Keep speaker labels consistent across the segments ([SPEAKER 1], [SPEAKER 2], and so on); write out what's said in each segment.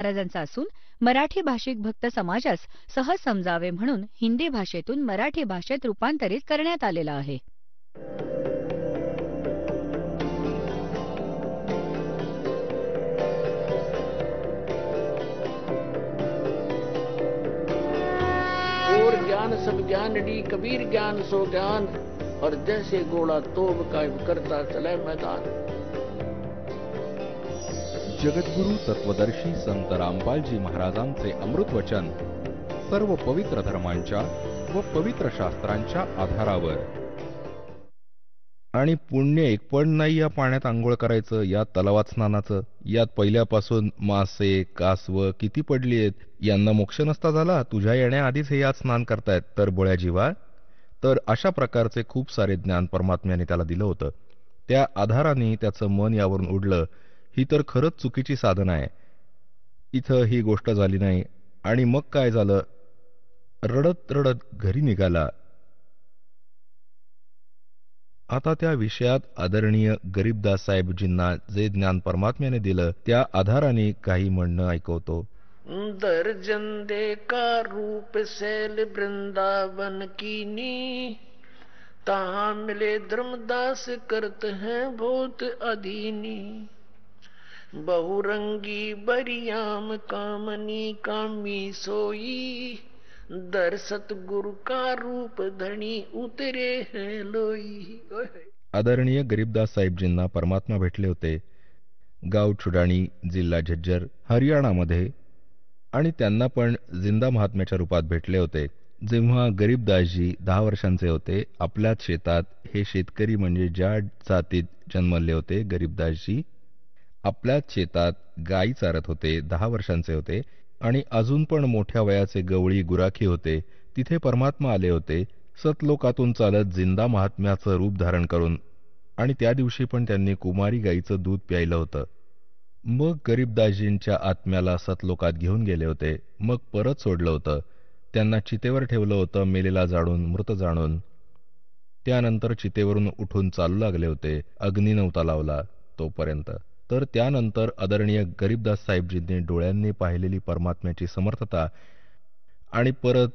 [SPEAKER 1] महाराजांचा असून मराठी भाषिक भक्त समाजास सहज समजावे म्हणून हिंदी भाषेतून मराठी भाषेत रूपांतरित करण्यात आलेला आहे.
[SPEAKER 2] और ज्ञान सब ज्ञानडी कबीर ज्ञान सो ज्ञान और जैसे घोड़ा तोब कायम करता चले मैदान.
[SPEAKER 3] जगद्गुरु तत्वदर्शी संत रामपालजी महाराजांचे अमृत वचन सर्व पवित्र धर्मांच्या व पवित्र शास्त्रांच्या आधारावर. आणि पुण्य एक पण नाही या पाण्यात आंघोळ करायचं, या तलावात स्नानाचं. यात पहिल्यापासून मासे कासव किती पडली आहेत, यांना मोक्ष नसता झाला. तुझ्या येण्याआधीच हे यात स्नान करतायत तर बोळ्या जीवा. तर अशा प्रकारचे खूप सारे ज्ञान परमात्म्याने त्याला दिलं होतं. त्या आधाराने त्याचं मन यावरून उडलं. ही तर खरंच चुकीची साधना आहे. इथं ही गोष्ट झाली नाही. आणि मग काय झालं, रडत रडत घरी निघाला. आता त्या विषयात आदरणीय गरीबदास साहेबजींना जे ज्ञान परमात्म्याने दिलं त्या आधाराने काही म्हणणं ऐकवतो.
[SPEAKER 2] दर्जन दे का रूप सैल वृंदावन कीनी, तहाँ मिले धर्मदास करत हैं बहुत अधीनी. बहुरंगी बरियाम कामनी कामी सोई, दर सतगुरु का रूप धनी उतरे हैं लोई.
[SPEAKER 3] आदरणीय गरीबदास साहेबजींना परमात्मा भेटले होते गाव छुडाणी, जिल्हा झज्जर, हरियाणामध्ये. आणि त्यांना पण जिंदा महात्म्याच्या रूपात भेटले होते. जेव्हा गरीबदासजी 10 वर्षांचे होते, आपल्याच शेतात, हे शेतकरी म्हणजे ज्या जातीत जन्मले होते गरीबदासजी, आपल्याच शेतात गायी चारत होते. 10 वर्षांचे होते आणि अजून पण मोठ्या वयाचे गवळी गुराखी होते. तिथे परमात्मा आले होते सतलोकातून चालत जिंदा महात्म्याचं रूप धारण करून. आणि त्या दिवशी पण त्यांनी कुमारी गाईचं दूध प्यायलं होतं. मग गरीबदासजींच्या आत्म्याला सतलोकात घेऊन गेले होते. मग परत सोडलं होतं. त्यांना चितेवर ठेवलं होतं, मेलेला जाणून, मृत जाणून. त्यानंतर चितेवरून उठून चालू लागले होते. अग्नी नव्हता लावला तोपर्यंत. तर त्यानंतर आदरणीय गरीबदास साहेबजींनी डोळ्यांनी पाहिलेली परमात्म्याची समर्थता आणि परत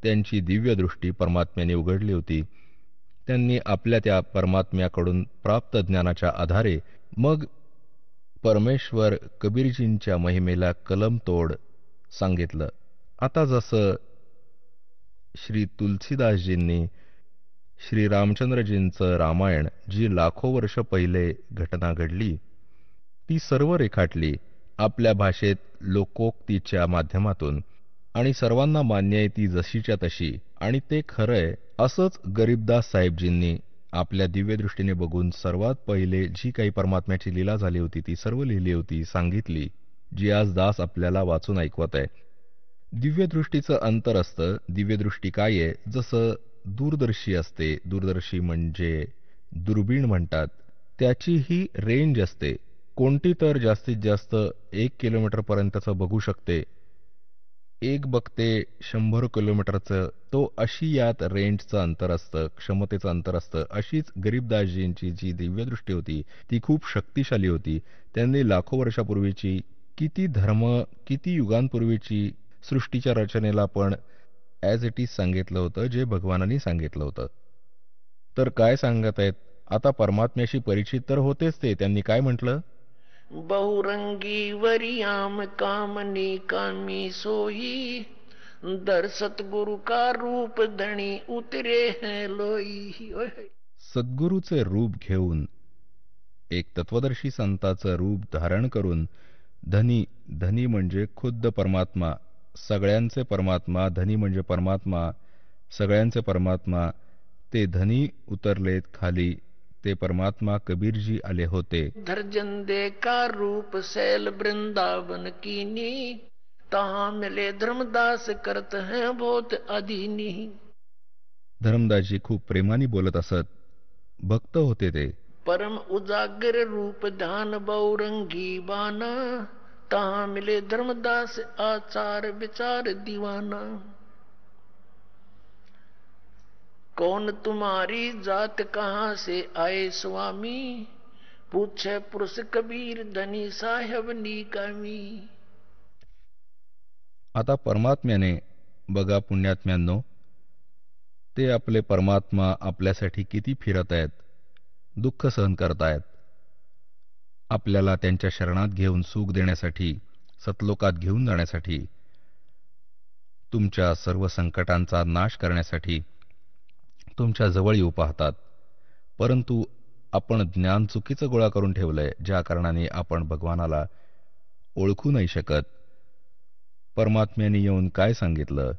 [SPEAKER 3] त्यांची दिव्य दृष्टी परमात्म्याने उघडली होती. त्यांनी आपल्या त्या परमात्म्याकडून प्राप्त ज्ञानाच्या आधारे मग परमेश्वर कबीरजींच्या महिमेला कलमतोड सांगितलं. आता जसं श्री तुलसीदासजींनी श्री रामचंद्रजींचं रामायण, जी लाखो वर्ष पहिले घटना घडली, ती सर्व रेखाटली आपल्या भाषेत लोकोक्तीच्या माध्यमातून. आणि सर्वांना मान्य आहे ती जशीच्या तशी, आणि ते खरंय. असंच गरीबदास साहेबजींनी आपल्या दिव्य दृष्टीने बघून सर्वात पहिले जी काही परमात्म्याची लीला झाली होती ती सर्व लिहिली होती, सांगितली, जी आज दास आपल्याला वाचून ऐकवत आहे. दिव्यदृष्टीचं अंतर असतं. दिव्यदृष्टी काय आहे, जसं दूरदर्शी असते, दूरदर्शी म्हणजे दुर्बीण म्हणतात, त्याची ही रेंज असते. कोणती तर जास्तीत जास्त 1 किलोमीटरपर्यंतचं बघू शकते, एक बघते 100 किलोमीटरचं. तो अशी यात रेंजचं अंतर असतं, क्षमतेचं अंतर असतं. अशीच गरीबदासजींची जी दिव्यदृष्टी होती ती खूप शक्तिशाली होती. त्यांनी लाखो वर्षापूर्वीची किती धर्म, किती युगांपूर्वीची सृष्टीच्या रचनेला पण ॲज इट इज सांगितलं होतं, जे भगवानांनी सांगितलं होतं. तर काय सांगत आहेत आता, परमात्म्याशी परिचित तर होतेच ते. त्यांनी काय म्हटलं,
[SPEAKER 2] बहुरंगी वरियाम कामनी कामी सोई, दर सतगुरु का रूप धनी उतरे हैं लोई.
[SPEAKER 3] सद्गुरूचे रूप घेऊन, एक तत्वदर्शी संताचं रूप धारण करून, धनी, धनी म्हणजे खुद्द परमात्मा, सगळ्यांचे परमात्मा. धनी म्हणजे परमात्मा, सगळ्यांचे परमात्मा. ते धनी उतरलेत खाली. ते परमात्मा कबीरजी आले होते.
[SPEAKER 2] दर्जन दे का रूप सैल वृंदावन कीनी, तहाँ मिले धर्मदास करत हैं बहुत अधीनी.
[SPEAKER 3] धर्मदासजी खूप प्रेमाने बोलत असत. भक्त होते ते.
[SPEAKER 2] परम उजागर रूप ध्यान बहुरंगी बाना, तहाँ मिले धर्मदास आचार विचार दीवाना. कौन तुम्हारी जात कहाँ से आए स्वामी, पूछे पुरुष कबीर धनी साहेब निकामी.
[SPEAKER 3] आता परमात्म्याने बघा पुण्यात्म्यांनो, ते आपले परमात्मा आपल्यासाठी किती फिरत आहेत, दुःख सहन करतायत, आपल्याला त्यांच्या शरणात घेऊन सुख देण्यासाठी, सतलोकात घेऊन जाण्यासाठी, तुमच्या सर्व संकटांचा नाश करण्यासाठी तुमच्या जवळ येऊ पाहतात. परंतु आपण ज्ञान चुकीचं गोळा करून ठेवलंय, ज्या कारणाने आपण भगवानाला ओळखू नाही शकत. परमात्म्याने येऊन काय सांगितलं?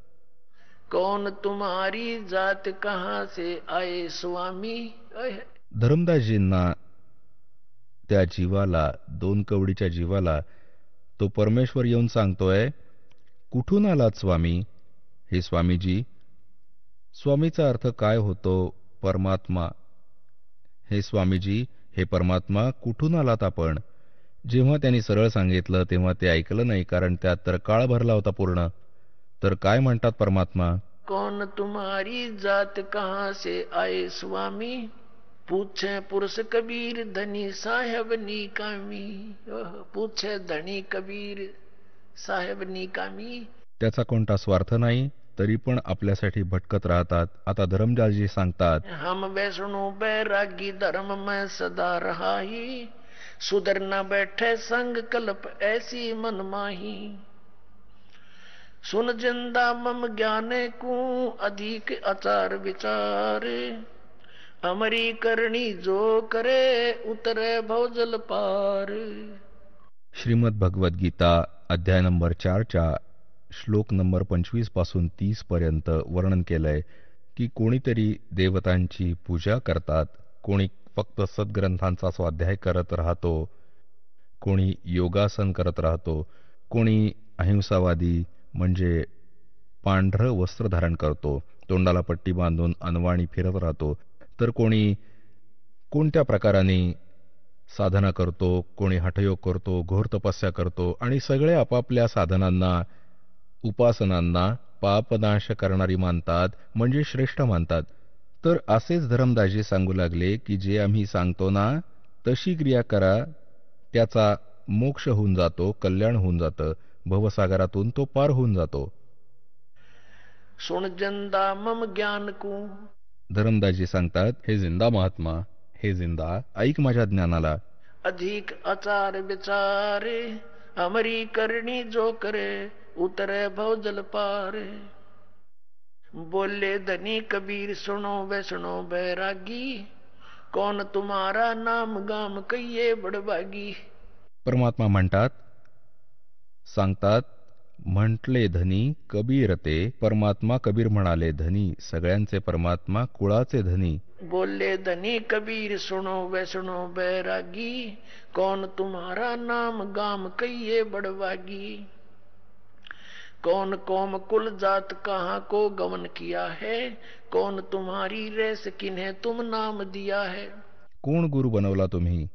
[SPEAKER 2] कौन तुम्हारी जात कहां से आए स्वामी.
[SPEAKER 3] धर्मदासजींना, त्या जीवाला, 2 कवडीच्या जीवाला तो परमेश्वर येऊन सांगतोय, कुठून आलात स्वामी? हे स्वामीजी, स्वामीचा अर्थ काय होतो? परमात्मा. हे स्वामीजी, हे परमात्मा, कुठून आलात आपण? जेव्हा त्यांनी सरळ सांगितलं तेव्हा ते ऐकलं नाही, कारण त्यात तर काळ भरला होता पूर्ण. तर काय म्हणतात परमात्मा?
[SPEAKER 2] कौन तुम्हारी जात कहां से आए स्वामी. पूछे पुरुष कबीर धनी साहेब निकामी. पूछे धनी कबीर साहेब निकामी.
[SPEAKER 3] त्याचा कोणता स्वार्थ नाही, तरी पण आपल्यासाठी भटकत राहतात. आता धर्मदासजी सांगतात,
[SPEAKER 2] हम वैष्णो बैरागी धर्म में सदा रहाही. सुधर न बैठे संग कल्प ऐसी मन माही. सुन जिंदा मम ज्ञाने को अधिक आचार विचार. अमरी करणी जो करे उतरे भवजल पार.
[SPEAKER 3] श्रीमद भगवद गीता अध्याय नंबर 4च्या श्लोक नंबर 25 पासून 30 पर्यंत वर्णन केलंय की कोणीतरी देवतांची पूजा करतात, कोणी फक्त सद्ग्रंथांचा स्वाध्याय करत राहतो, कोणी योगासन करत राहतो, कोणी अहिंसावादी म्हणजे पांढरं वस्त्र धारण करतो, तोंडाला पट्टी बांधून अनवाणी फिरत राहतो, तर कोणी कोणत्या प्रकाराने साधना करतो, कोणी हठयोग करतो, घोर तपस्या करतो, आणि सगळे आपापल्या साधनांना, उपासनांना पापनाश करणारी मानतात, म्हणजे श्रेष्ठ मानतात. तर असेच धर्मदासजी सांगू लागले की जे आम्ही सांगतो ना, तशी क्रिया करा, त्याचा मोक्ष होऊन जातो, कल्याण होऊन जातं, भवसागरातून तो पार होऊन जातो.
[SPEAKER 2] सुन जिंदा मम ज्ञान को.
[SPEAKER 3] धर्मदासजी सांगतात, हे जिंदा महात्मा, हे जिंदा, ऐक माझ्या ज्ञानाला.
[SPEAKER 2] अधिक आचार विचारे. अमरी करणी जो करे उतरे भवजल पार. बोले धनी कबीर सुनो वैष्णो बैरागी. कौन तुम्हारा नाम गाम कहिए बड़बागी.
[SPEAKER 3] परमात्मा म्हणतात, सांगतात, म्हटले धनी कबीर ते. परमात्मा कबीर म्हणाले धनी, सगळ्यांचे परमात्मा, कुळाचे धनी.
[SPEAKER 2] बोले धनी कबीर सुनो वैष्णो बैरागी. कौन तुम्हारा नाम गाम कहिए बड़बागी. कौन कौम कुल जात कहाँ को गमन किया है. कौन तुम्हारी रेस किन्हें तुम नाम दिया है.
[SPEAKER 3] कोण गुरु बनवला तुम्ही?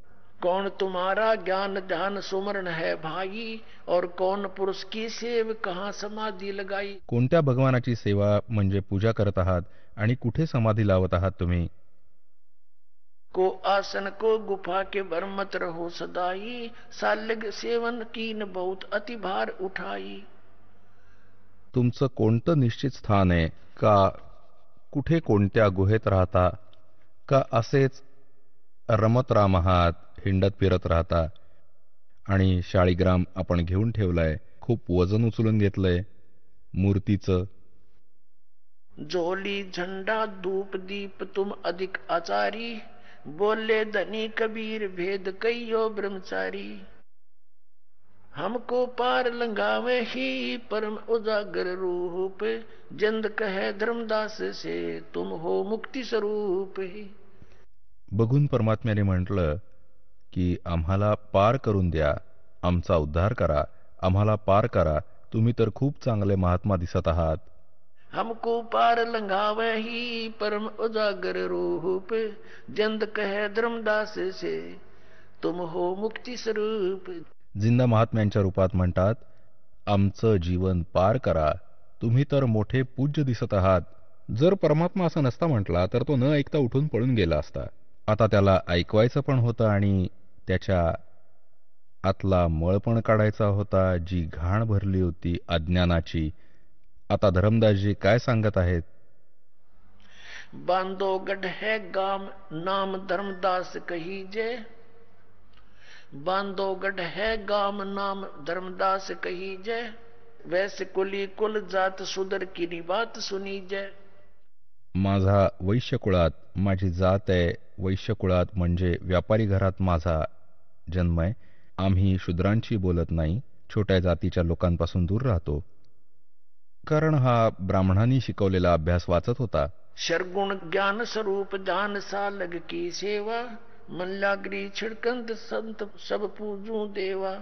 [SPEAKER 2] कौन तुम्हारा ज्ञान ध्यान सुमरण है भाई. और कौन पुरुष की सेव कहाँ समाधि लगाई.
[SPEAKER 3] कोणत्या भगवानाची सेवा म्हणजे पूजा करत आहात आणि कुठे समाधी लावत आहात तुम्ही?
[SPEAKER 2] को आसन को गुफा के भर मत रहो सदाई. सालग सेवन कीन बहुत अति भार उठाई.
[SPEAKER 3] तुमचं कोणतं निश्चित स्थान आहे का? कुठे कोणत्या गुहेत राहता का? असेच रमत राम आहात, हिंडत फिरत राहता, आणि शाळीग्राम आपण घेऊन ठेवलाय, खूप वजन उचलून घेतलंय मूर्तीचं.
[SPEAKER 2] झोली झंडा धूप दीप तुम अधिक आचारी. बोले धनी कबीर भेद कहियो ब्रह्मचारी. हमको पार लंघावे ही परम उजागर रूप. जिंद कहे धर्मदास से तुम हो मुक्ती स्वरूप.
[SPEAKER 3] बघून परमात्म्याने म्हटलं की आम्हाला पार करून द्या, आमचा उद्धार करा, आम्हाला पार करा, तुम्ही तर खूप चांगले महात्मा दिसत आहात.
[SPEAKER 2] हमको पार लंघावे ही परम उजागर रूप. जिंद कहे धर्मदास से तुम हो मुक्ती स्वरूप.
[SPEAKER 3] जिंदा महात्म्यांच्या रूपात म्हणतात, आमचं जीवन पार करा, तुम्ही तर मोठे पूज्य दिसत आहात. जर परमात्मा असं नसता म्हटला तर तो न ऐकता उठून पळून गेला असता. आता त्याला ऐकवायचं पण होतं आणि त्याच्या आतला मळपण काढायचा होता, जी घाण भरली होती अज्ञानाची. आता धरमदासजी काय सांगत आहेत?
[SPEAKER 2] बांधोगढ़ है गाम नाम धर्मदास कहीजे, बांधोगढ़ है गाम नाम धर्मदास कहीजे, वैसे कुली कुल जात सुधर की बात सुनीजे.
[SPEAKER 3] माझा वैश्यकुळात, माझी जात आहे वैश्यकुळात म्हणजे व्यापारी घरात माझा जन्म आहे. आम्ही शूद्रांची बोलत नाही, छोट्या जातीच्या लोकांपासून दूर राहतो. कारण हा ब्राह्मणांनी शिकवलेला अभ्यास वाचत होता.
[SPEAKER 2] शरगुण ज्ञान स्वरूप जान सालग की सेवा, मल्लाग्री छिड़कंद संत सब पूजू देवा.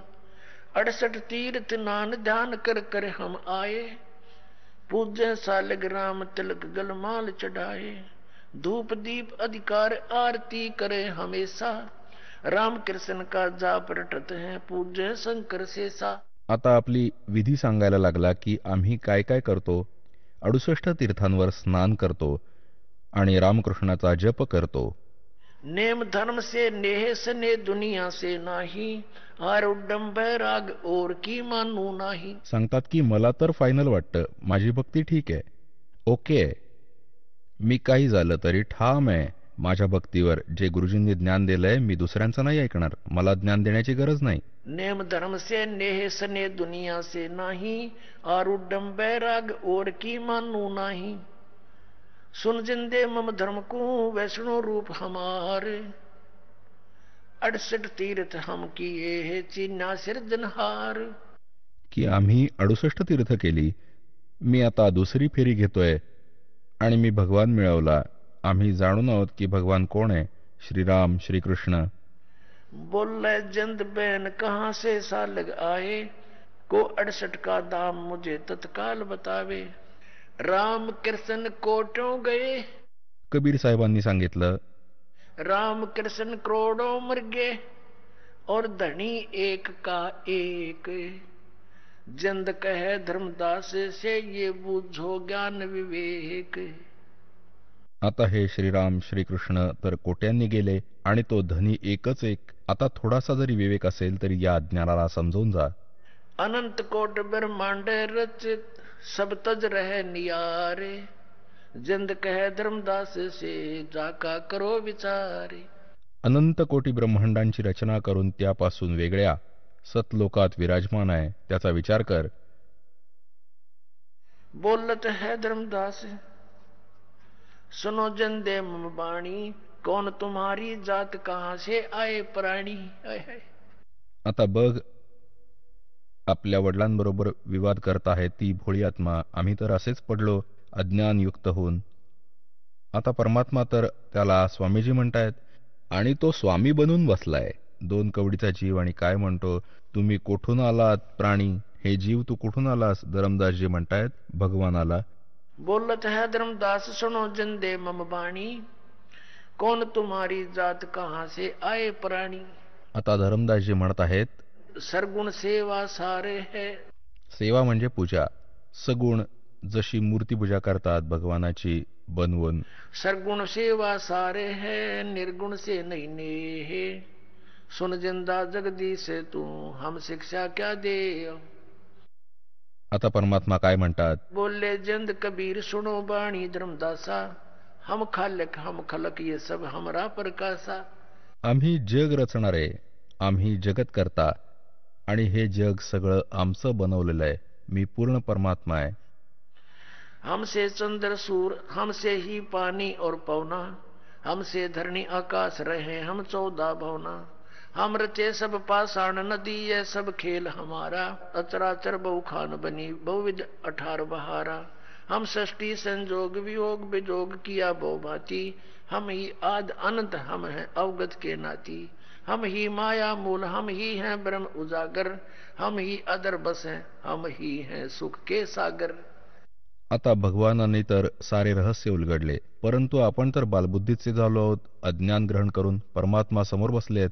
[SPEAKER 2] 68 तीर्थ नान ध्यान कर कर हम आए, पूज्य सालग राम तिलक गलमाल चढ़ाए. धूप दीप अधिकार आरती करे हमेशा, राम कृष्ण का जाप रटत है पूज्य शंकर शेषा.
[SPEAKER 3] आता आपली विधी सांगायला लागला की आम्ही काय काय करतो. 68 तीर्थांवर स्नान करतो आणि रामकृष्णाचा जप करतो.
[SPEAKER 2] नेम धर्म से नेह सने दुनिया से नाही, आर उड्डम बैराग और की मानू नाही.
[SPEAKER 3] सांगतात की मला तर फायनल वाटतं, माझी भक्ती ठीक आहे, ओके आहे, मी काही झालं तरी ठाम आहे माझ्या भक्तीवर. जे गुरुजींनी ज्ञान दिलंय मी दुसऱ्यांचं नाही ऐकणार, मला ज्ञान देण्याची गरज नाही.
[SPEAKER 2] नेम धर्म से नेह सने दुनिया से नाही, आर उड्डम बैराग और की मानू नाही. सुन जिंदे मम धर्म को वैष्णो रूप हमारे, 68 तीर्थ हम किए है चिन्ना सिरजनहार.
[SPEAKER 3] की आम्ही 68 तीर्थ केली, मी आता दुसरी फेरी घेतोय आणि मी भगवान मिळवला. आम्ही जाणून आहोत की भगवान कोण आहे, श्रीराम श्रीकृष्ण.
[SPEAKER 2] बोले जंद बैन कहाँ से सालग आए, को 68 का दाम मुझे तत्काल बतावे. राम कृष्ण कोटों गए,
[SPEAKER 3] कबीर साहेबांनी सांगितलं,
[SPEAKER 2] राम कृष्ण करोड़ों मर गए, और धनी एक का एक. जंद कहे धर्मदास से ये बूझो ज्ञान विवेक.
[SPEAKER 3] आता हे श्रीराम श्रीकृष्ण तर कोट्यांनी गेले आणि तो धनी एकच एक. आता थोडासा जरी विवेक असेल तरी या ज्ञानाला समजून जा.
[SPEAKER 2] अनंत कोट ब्रह्मांड रचित, सब तज रहे नियारे. जंद कहे धर्मदास से जाका करो विचारे.
[SPEAKER 3] अनंत कोटी ब्रह्मांडांची रचना करून त्यापासून वेगळ्या सतलोकात विराजमान आहे, त्याचा विचार कर.
[SPEAKER 2] बोलत है धर्मदास सुनो जंदे मम बाणी, कौन तुम्हारी जात कहां से आए प्राणी.
[SPEAKER 3] आता बघ, आपल्या वडिलांबरोबर विवाद करत आहे ती भोळी आत्मा. आम्ही तर असेच पडलो अज्ञान युक्त होऊन. आता परमात्मा तर त्याला स्वामीजी म्हणतायत आणि तो स्वामी बनून बसलाय. 2 कवडीचा जीव आणि काय म्हणतो, तुम्ही कोठून आलात प्राणी, हे जीव तू कुठून आलास. धरमदासजी म्हणतायत भगवानाला.
[SPEAKER 2] बोलत है धर्मदास सुनो जंदे मम बाणी, कौन तुम्हारी जात कहां से आए प्राणी.
[SPEAKER 3] आता धरमदासजी म्हणत आहेत,
[SPEAKER 2] सरगुण सेवा सारे है.
[SPEAKER 3] सेवा म्हणजे पूजा. सगुण जशी मूर्तीपूजा करतात भगवानाची बनवून.
[SPEAKER 2] सरगुण सेवा सारे है, निर्गुण से नहीं नेहे. सुन जिंदा जगदीश तू हम शिक्षा क्या दे.
[SPEAKER 3] आता परमात्मा काय म्हणतात,
[SPEAKER 2] बोले जंद कबीर सुनो बाणी धर्मदासा, हम खलक ये सब हमरा प्रकाशा.
[SPEAKER 3] आम्ही जग रचणारे, आम्ही जगत करता आणि हे जग सगळं आमचं बनवलेलं आहे. मी पूर्ण परमात्मा आहे.
[SPEAKER 2] हमसे चंद्र सूर, हमसे ही पानी और पवना, हमसे धरणी आकाश रहे हम 14 भवना. हम रचे सब पाषाण नदी, ये सब खेल हमारा. अचराचर बहु खान बनी बहुविध 18 बहारा. हम सृष्टि संजोग वियोग विजोग किया बहु भांति. हम ही आद अनंत हम हैं अवगत के नाती. हम ही माया मूल, हम ही हैं ब्रह्म उजागर. हम ही अदर बस हैं, हम ही हैं सुख के सागर.
[SPEAKER 3] आता भगवानाने तर सारे रहस्य उलगडले, परंतु आपण तर बालबुद्धीचे झालो आहोत. अज्ञान ग्रहण करून परमात्मा समोर बसलेत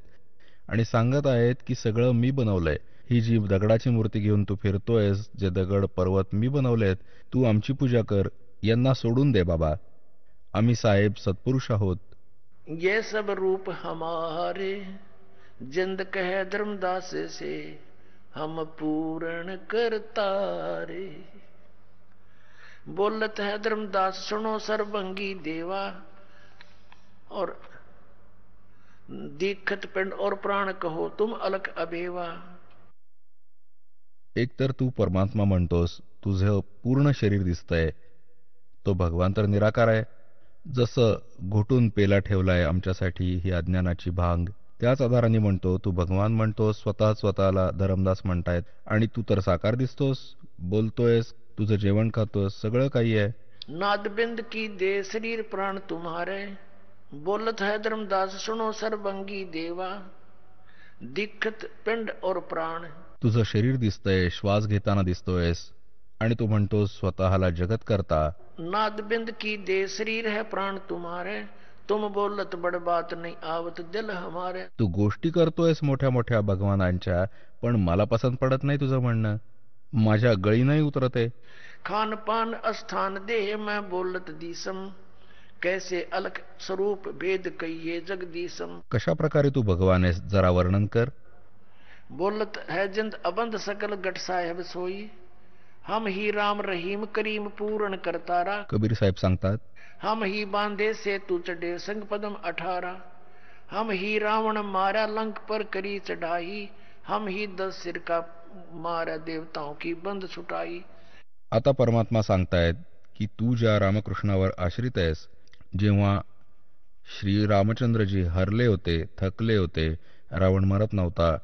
[SPEAKER 3] आणि सांगत आहेत की सगळं मी बनवलंय. ही जी दगडाची मूर्ती घेऊन तू फिरतोयस, जे दगड पर्वत मी बनवलेत, तू आमची पूजा कर. यांना सोडून दे बाबा, आम्ही साहेब सत्पुरुष आहोत.
[SPEAKER 2] ये सब रूप हमारे जिंद कहे धर्मदास से हम पूर्ण करता रे। बोलत है धर्मदास सुनो सर्वंगी देवा, और दीक्षित पिंड और प्राण कहो तुम अलख अभेवा।
[SPEAKER 3] एकतर तू परमात्मा म्हणतोस, तुझं पूर्ण शरीर दिसतंय, तो भगवान तर निराकार आहे. जसं घोटून पेला ठेवलाय आमच्यासाठी ही अज्ञानाची भांग, त्याच आधाराने म्हणतो तू भगवान म्हणतोस. स्वतःला धरमदास म्हणतायत आणि तू तर साकार दिसतोस, बोलतोयस, तुझं जेवण खातोस, सगळं काही आहे.
[SPEAKER 2] नादबिंद की दे शरीर प्राण तुम्हारे, बोलत है धर्मदास सुनो सर्वंगी देवा। दीक्षित पिंड और प्राण,
[SPEAKER 3] तुझं शरीर दिसतंय, श्वास घेताना दिसतोयस आणि तू म्हणतोस स्वतःला जगत करता.
[SPEAKER 2] नादबिंद की दे शरीर है प्राण तुम्हारे, तुम बोलत बड़ बात नहीं आवत दिल हमारे।
[SPEAKER 3] तू गोष्टी करतोयस मोठ्या मोठ्या भगवानांच्या, पण मला पसंत पडत नाही तुझं म्हणणं, माझ्या गळी नाही उतरते.
[SPEAKER 2] खान पान अस्थान देह मैं बोलत दीसम, कैसे अलख स्वरूप भेद कहिए जगदीसम।
[SPEAKER 3] कशा प्रकारे तू भगवान आहेस जरा वर्णन कर.
[SPEAKER 2] बोलत है जिंद अबंध सकल गट साहेब सोई, हम ही राम रहीम करीम पूर्ण करतारा।
[SPEAKER 3] कबीर साहेब सांगतात,
[SPEAKER 2] हम ही बांधे से तू चढ़े संग पदम 18, हम ही रावण मारा लंक पर करी चढ़ाई, हम ही 10 सिर का मारा देवताओं की बंद छुटाई।
[SPEAKER 3] आता परमात्मा सांगतायत की तू ज्या रामकृष्णावर आश्रित आहेस, जेव्हा श्री रामचंद्रजी हरले होते, थकले होते, रावण मरत नव्हता,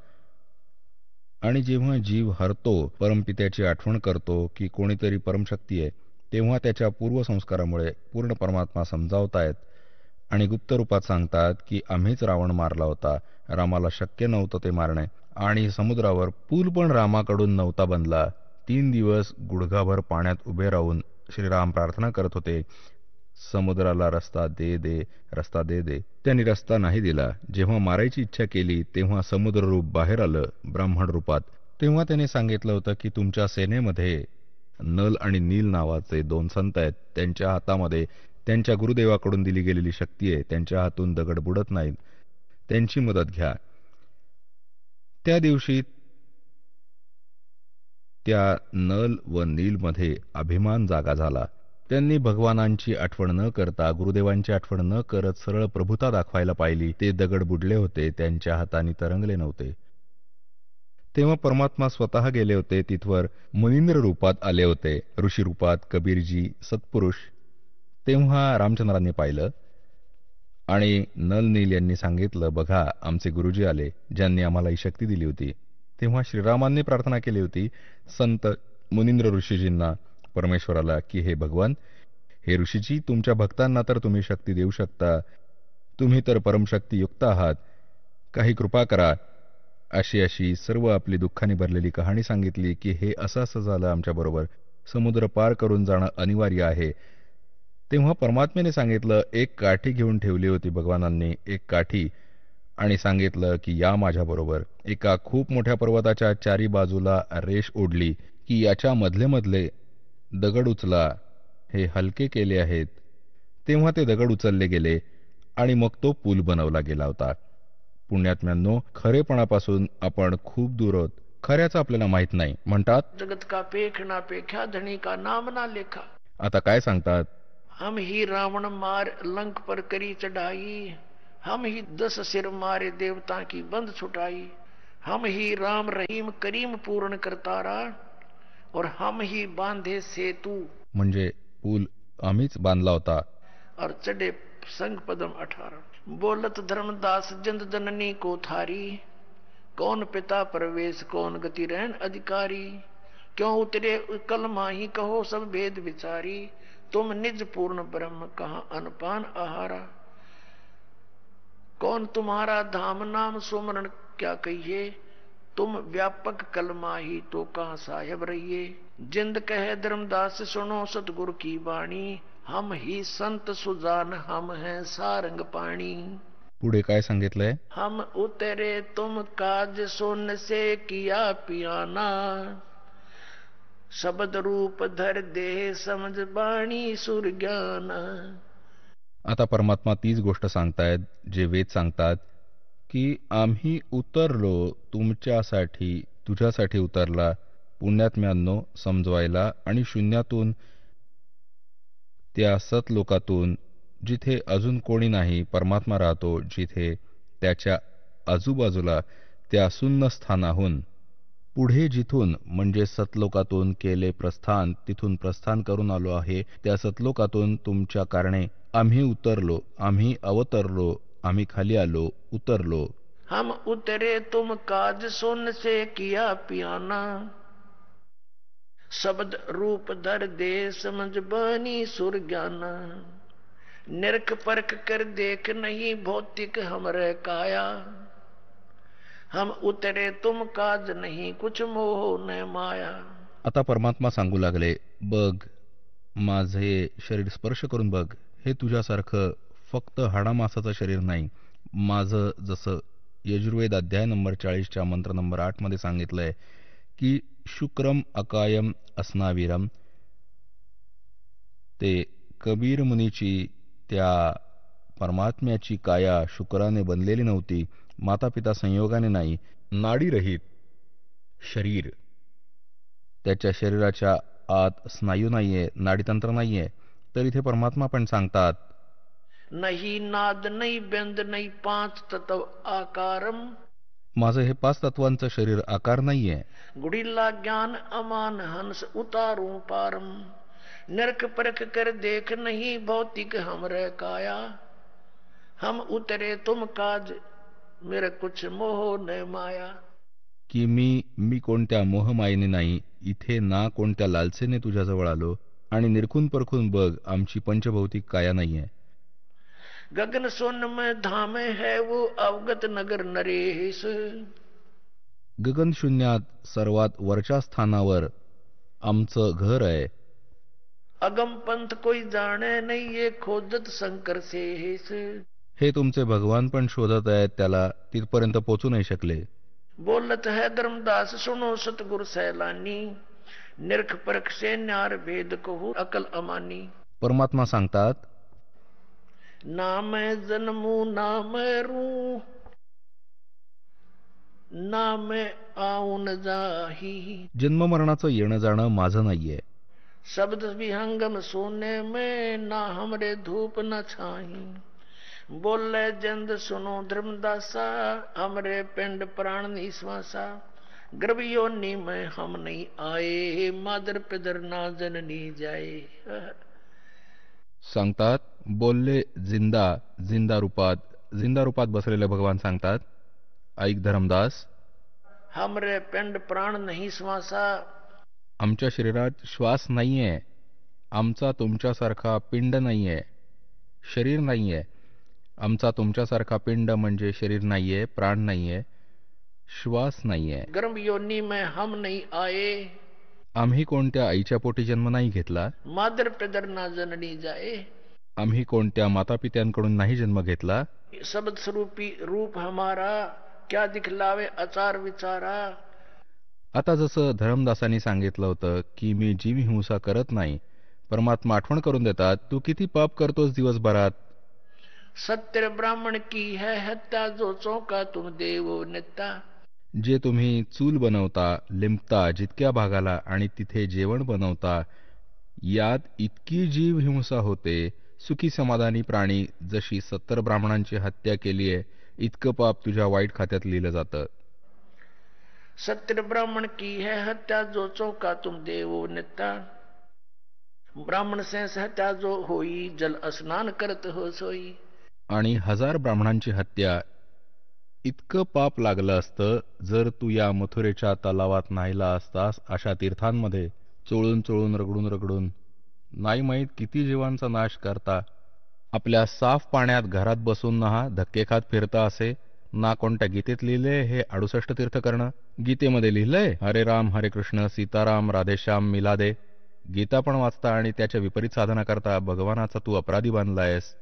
[SPEAKER 3] आणि जेव्हा जीव हरतो, परमपित्याची आठवण करतो की कोणीतरी परमशक्ती आहे, तेव्हा त्याच्या पूर्वसंस्कारामुळे पूर्ण परमात्मा समजावतायत आणि गुप्त रूपात सांगतात की आम्हीच रावण मारला होता, रामाला शक्य नव्हतं ते मारणे, आणि समुद्रावर पूल पण रामाकडून नव्हता बनला. 3 दिवस गुडघाभर पाण्यात उभे राहून श्रीराम प्रार्थना करत होते, समुद्राला रस्ता दे दे, रस्ता दे दे. त्यांनी रस्ता नाही दिला. जेव्हा मारायची इच्छा केली तेव्हा समुद्र रूप बाहेर आलं ब्राह्मण रूपात. तेव्हा त्याने सांगितलं होतं की तुमच्या सेनेमध्ये नल आणि नील नावाचे 2 संत आहेत, त्यांच्या हातामध्ये त्यांच्या गुरुदेवाकडून दिली गेलेली शक्ती आहे, त्यांच्या हातून दगड बुडत नाहीत, त्यांची मदत घ्या. त्या दिवशी त्या नल व नीलमध्ये अभिमान जागा झाला. त्यांनी भगवानांची आठवण न करता, गुरुदेवांची आठवण न करत सरळ प्रभुता दाखवायला पाहिली. ते दगड बुडले होते, त्यांच्या हाताने तरंगले नव्हते. तेव्हा परमात्मा स्वतः गेले होते तिथवर, मुनींद्र रूपात आले होते, ऋषी रूपात, कबीरजी, सत्पुरुष. तेव्हा रामचंद्रांनी पाहिलं आणि नल नील यांनी सांगितलं, बघा आमचे गुरुजी आले, ज्यांनी आम्हाला ही शक्ती दिली होती. तेव्हा श्रीरामांनी प्रार्थना केली होती संत मुनींद्र ऋषीजींना, परमेश्वराला, की हे भगवान, हे ऋषीजी, तुमच्या भक्तांना तर तुम्ही शक्ती देऊ शकता, तुम्ही तर परमशक्ती युक्त आहात, काही कृपा करा. अशी सर्व आपली दुःखाने भरलेली कहाणी सांगितली की हे असं असं झालं आमच्याबरोबर, समुद्र पार करून जाणं अनिवार्य आहे. तेव्हा परमात्म्याने सांगितलं, एक काठी घेऊन ठेवली होती भगवानांनी, एक काठी, आणि सांगितलं की या माझ्याबरोबर. एका खूप मोठ्या पर्वताच्या 4 बाजूला रेष ओढली की याच्या मधले मधले दगड उचला, हे हलके केले आहेत. तेव्हा ते दगड उचलले गेले आणि मग तो पूल बनवला गेला होता. पुण्यात्म्यांनो, खरेपणापासून आपण खूप दूर आहोत. खऱ्याचं आपल्याला माहित नाही. म्हणतात,
[SPEAKER 2] जगत का पेख ना पेख्या, धनी का नाम ना लेखा.
[SPEAKER 3] आता काय सांगतात,
[SPEAKER 2] हम ही रावण मार लंक पर करी चढ़ाई, हम ही 10 सिर मारे देवता की बंद छुटाई, हम ही राम रहीम करीम पूर्ण करतारा, और हम ही बांधे सेतु, म्हणजे पूल आम्हीच बांधला होता, और चढ़े संग पदम 18. बोलत धर्मदास जिंद जननी को थारी, कौन पिता प्रवेश कौन गति रहन अधिकारी, क्यों उतरे कल माही कहो सब भेद विचारी, तुम निज पूर्ण ब्रह्म कहाँ अनपान आहारा, कौन तुम्हारा धाम नाम सुमरण क्या कहिए, तुम व्यापक कलमाही तो कहाँ साहेब रहिए, जिंद कहे धर्मदास सुनो सतगुरु की वाणी, हम ही संत सुजान हम हैं सारंग पाणी.
[SPEAKER 3] पुढे काय सांगितलंय,
[SPEAKER 2] हम उतरे तुम काज सोन से किया पियाना, शब्द रूप धर दे समझ बाणी सुर ज्ञान.
[SPEAKER 3] आता परमात्मा तीच गोष्ट सांगतायत जे वेद सांगतात की आम्ही उतरलो तुमच्यासाठी, तुझ्यासाठी उतरला, पुण्यात्म्यांनो समजवायला आणि शून्यातून, त्या सतलोकातून, जिथे अजून कोणी नाही, परमात्मा राहतो, जिथे त्याच्या आजूबाजूला त्या शून्य स्थानाहून, पुढे जिथून म्हणजे सतलोकातून केले प्रस्थान, तिथून प्रस्थान करून आलो आहे, त्या सतलोकातून तुमच्या कारणे आम्ही उतरलो, आम्ही अवतरलो, आम्ही खाली आलो, उतरलो.
[SPEAKER 2] हम उतरे तुम काज सोन से किया पियाना, शब्द रूप धर दे समझ बनी सुर ज्ञाना, निरख परख कर देख नहीं भौतिक हमरे काया, हम उतरे तुम काज नहीं कुछ मोह न माया.
[SPEAKER 3] आता परमात्मा सांगू लागले, बघ, माझे शरीर स्पर्श करून बघ, हे तुझ्यासारखं फक्त हाडामासाचं शरीर नाही. माझं जसं यजुर्वेद अध्याय नंबर 40च्या मंत्र नंबर 8 मध्ये सांगितलंय की शुक्रम अकायम अस्नाविरम, ते कबीर मुनीची त्या परमात्म्याची काया शुक्राने बनलेली नव्हती, मातापिता संयोगाने नाही, नाडीरहित शरीर, त्याच्या शरीराच्या आत स्नायू नाहीये, नाडीतंत्र नाहीये. तर इथे परमात्मा पण सांगतात,
[SPEAKER 2] नहीं नाद नहीं बेंद नहीं पांच तत्व आकारम,
[SPEAKER 3] माझं हे 5 तत्वांचं शरीर आकार नाहीये.
[SPEAKER 2] गुड़ीला ज्ञान अमान हंस उतारू पारम, नरक परख कर देख नहीं भौतिक हमरे काया, हम उतरे तुम काज मेरे कुछ मोह न माया.
[SPEAKER 3] की मी कोणत्या मोहमायेने नाही, इथे ना कोणत्या लालसेने तुझ्याजवळ आलो, आणि निरखून परखून बघ, आमची पंचभौतिक काया नाहीये.
[SPEAKER 2] गगन सोन में धाम है वो अवगत नगर नरेश,
[SPEAKER 3] गगनशून्यात सर्वात वरच्या स्थानावर आमचं घर आहे.
[SPEAKER 2] अगम पंथ कोई जाने नहीं ये खोजत शंकर शेष,
[SPEAKER 3] हे तुमचे भगवान पण शोधत आहेत, त्याला तिथपर्यंत पोचू नाही शकले.
[SPEAKER 2] बोलत है धर्मदास सुनो सतगुरु सैलानी, निरख परख से न्यार भेद कहू अकल अमानी.
[SPEAKER 3] परमात्मा सांगतात,
[SPEAKER 2] ना मैं जन्मू ना मैं रू, ना मैं आऊ न जाही,
[SPEAKER 3] जन्म मरणाचं येणं जाणं माझं नाहीये.
[SPEAKER 2] शब्द विहंगम सोने में ना हमरे धूप न छाही, बोले जंद सुनो धर्मदासा, हमरे पिंड प्राण निश्वासा, गर्भ योनि में हम नहीं आए, मादर पिदर ना जननी जाए.
[SPEAKER 3] सांगतात, बोलले जिंदा रूपात बसलेले भगवान सांगतात, ऐक धर्मदास,
[SPEAKER 2] हमरे पिंड प्राण नहीं श्वासा,
[SPEAKER 3] आमच्या शरीरात श्वास नाहीये, आमचा तुमच्यासारखा पिंड नाहीये, शरीर नाहीये. आमचा तुमच्यासारखा पिंड म्हणजे शरीर नाहीये, प्राण नाहीये, श्वास नाहीये.
[SPEAKER 2] गर्भ योनि में हम नहीं आए,
[SPEAKER 3] आम्ही कोणत्या आईच्या पोटी जन्म नाही घेतला,
[SPEAKER 2] मादर पिदर ना जननी जाए,
[SPEAKER 3] आम्ही कोणत्या मातापित्यांकडून नाही जन्म घेतला.
[SPEAKER 2] शब्द स्वरूपी रूप हमारा क्या दिखलावे आचार विचारा.
[SPEAKER 3] आता जसं धर्मदासांनी सांगितलं होतं की मी जीव हिंसा करत नाही, परमात्मा आठवण करून देतात, तू किती पाप करतोस दिवसभरात.
[SPEAKER 2] सत्य ब्राह्मण की है हत्या जो चौका तुम देवो नेता,
[SPEAKER 3] जे तुम्ही चूल बनवता, लिंपता जितक्या भागाला आणि तिथे जेवण बनवता, यात इतकी जीव हिंसा होते. सुखी समाधानी प्राणी जशी 70 ब्राह्मणांची हत्या केलीये, इतकं पाप तुझ्या वाईट खात्यात लिहिलं जातं.
[SPEAKER 2] सत्य ब्राह्मण की है हत्या जो चौका तुम देवो नेता, ब्राह्मण से हत्या जो होई जल स्नान करत हो सोई.
[SPEAKER 3] आणि 1000 ब्राह्मणांची हत्या इतकं पाप लागलं असतं जर तू या मथुरेच्या तलावात न्हायला असतास, अशा तीर्थांमध्ये चोळून रगडून नाही माहीत किती जीवांचा नाश करता. आपल्या साफ पाण्यात घरात बसून नहा, धक्के खात फिरता असे ना कोणत्या गीतेत लिहिले हे 68 तीर्थ करणं. गीतेमध्ये लिहिलंय हरे राम हरे कृष्ण सीताराम राधेश्याम मिलादे. गीता पण वाचता आणि त्याच्या विपरीत साधना करता भगवानाचा तू अपराधी बनलायस,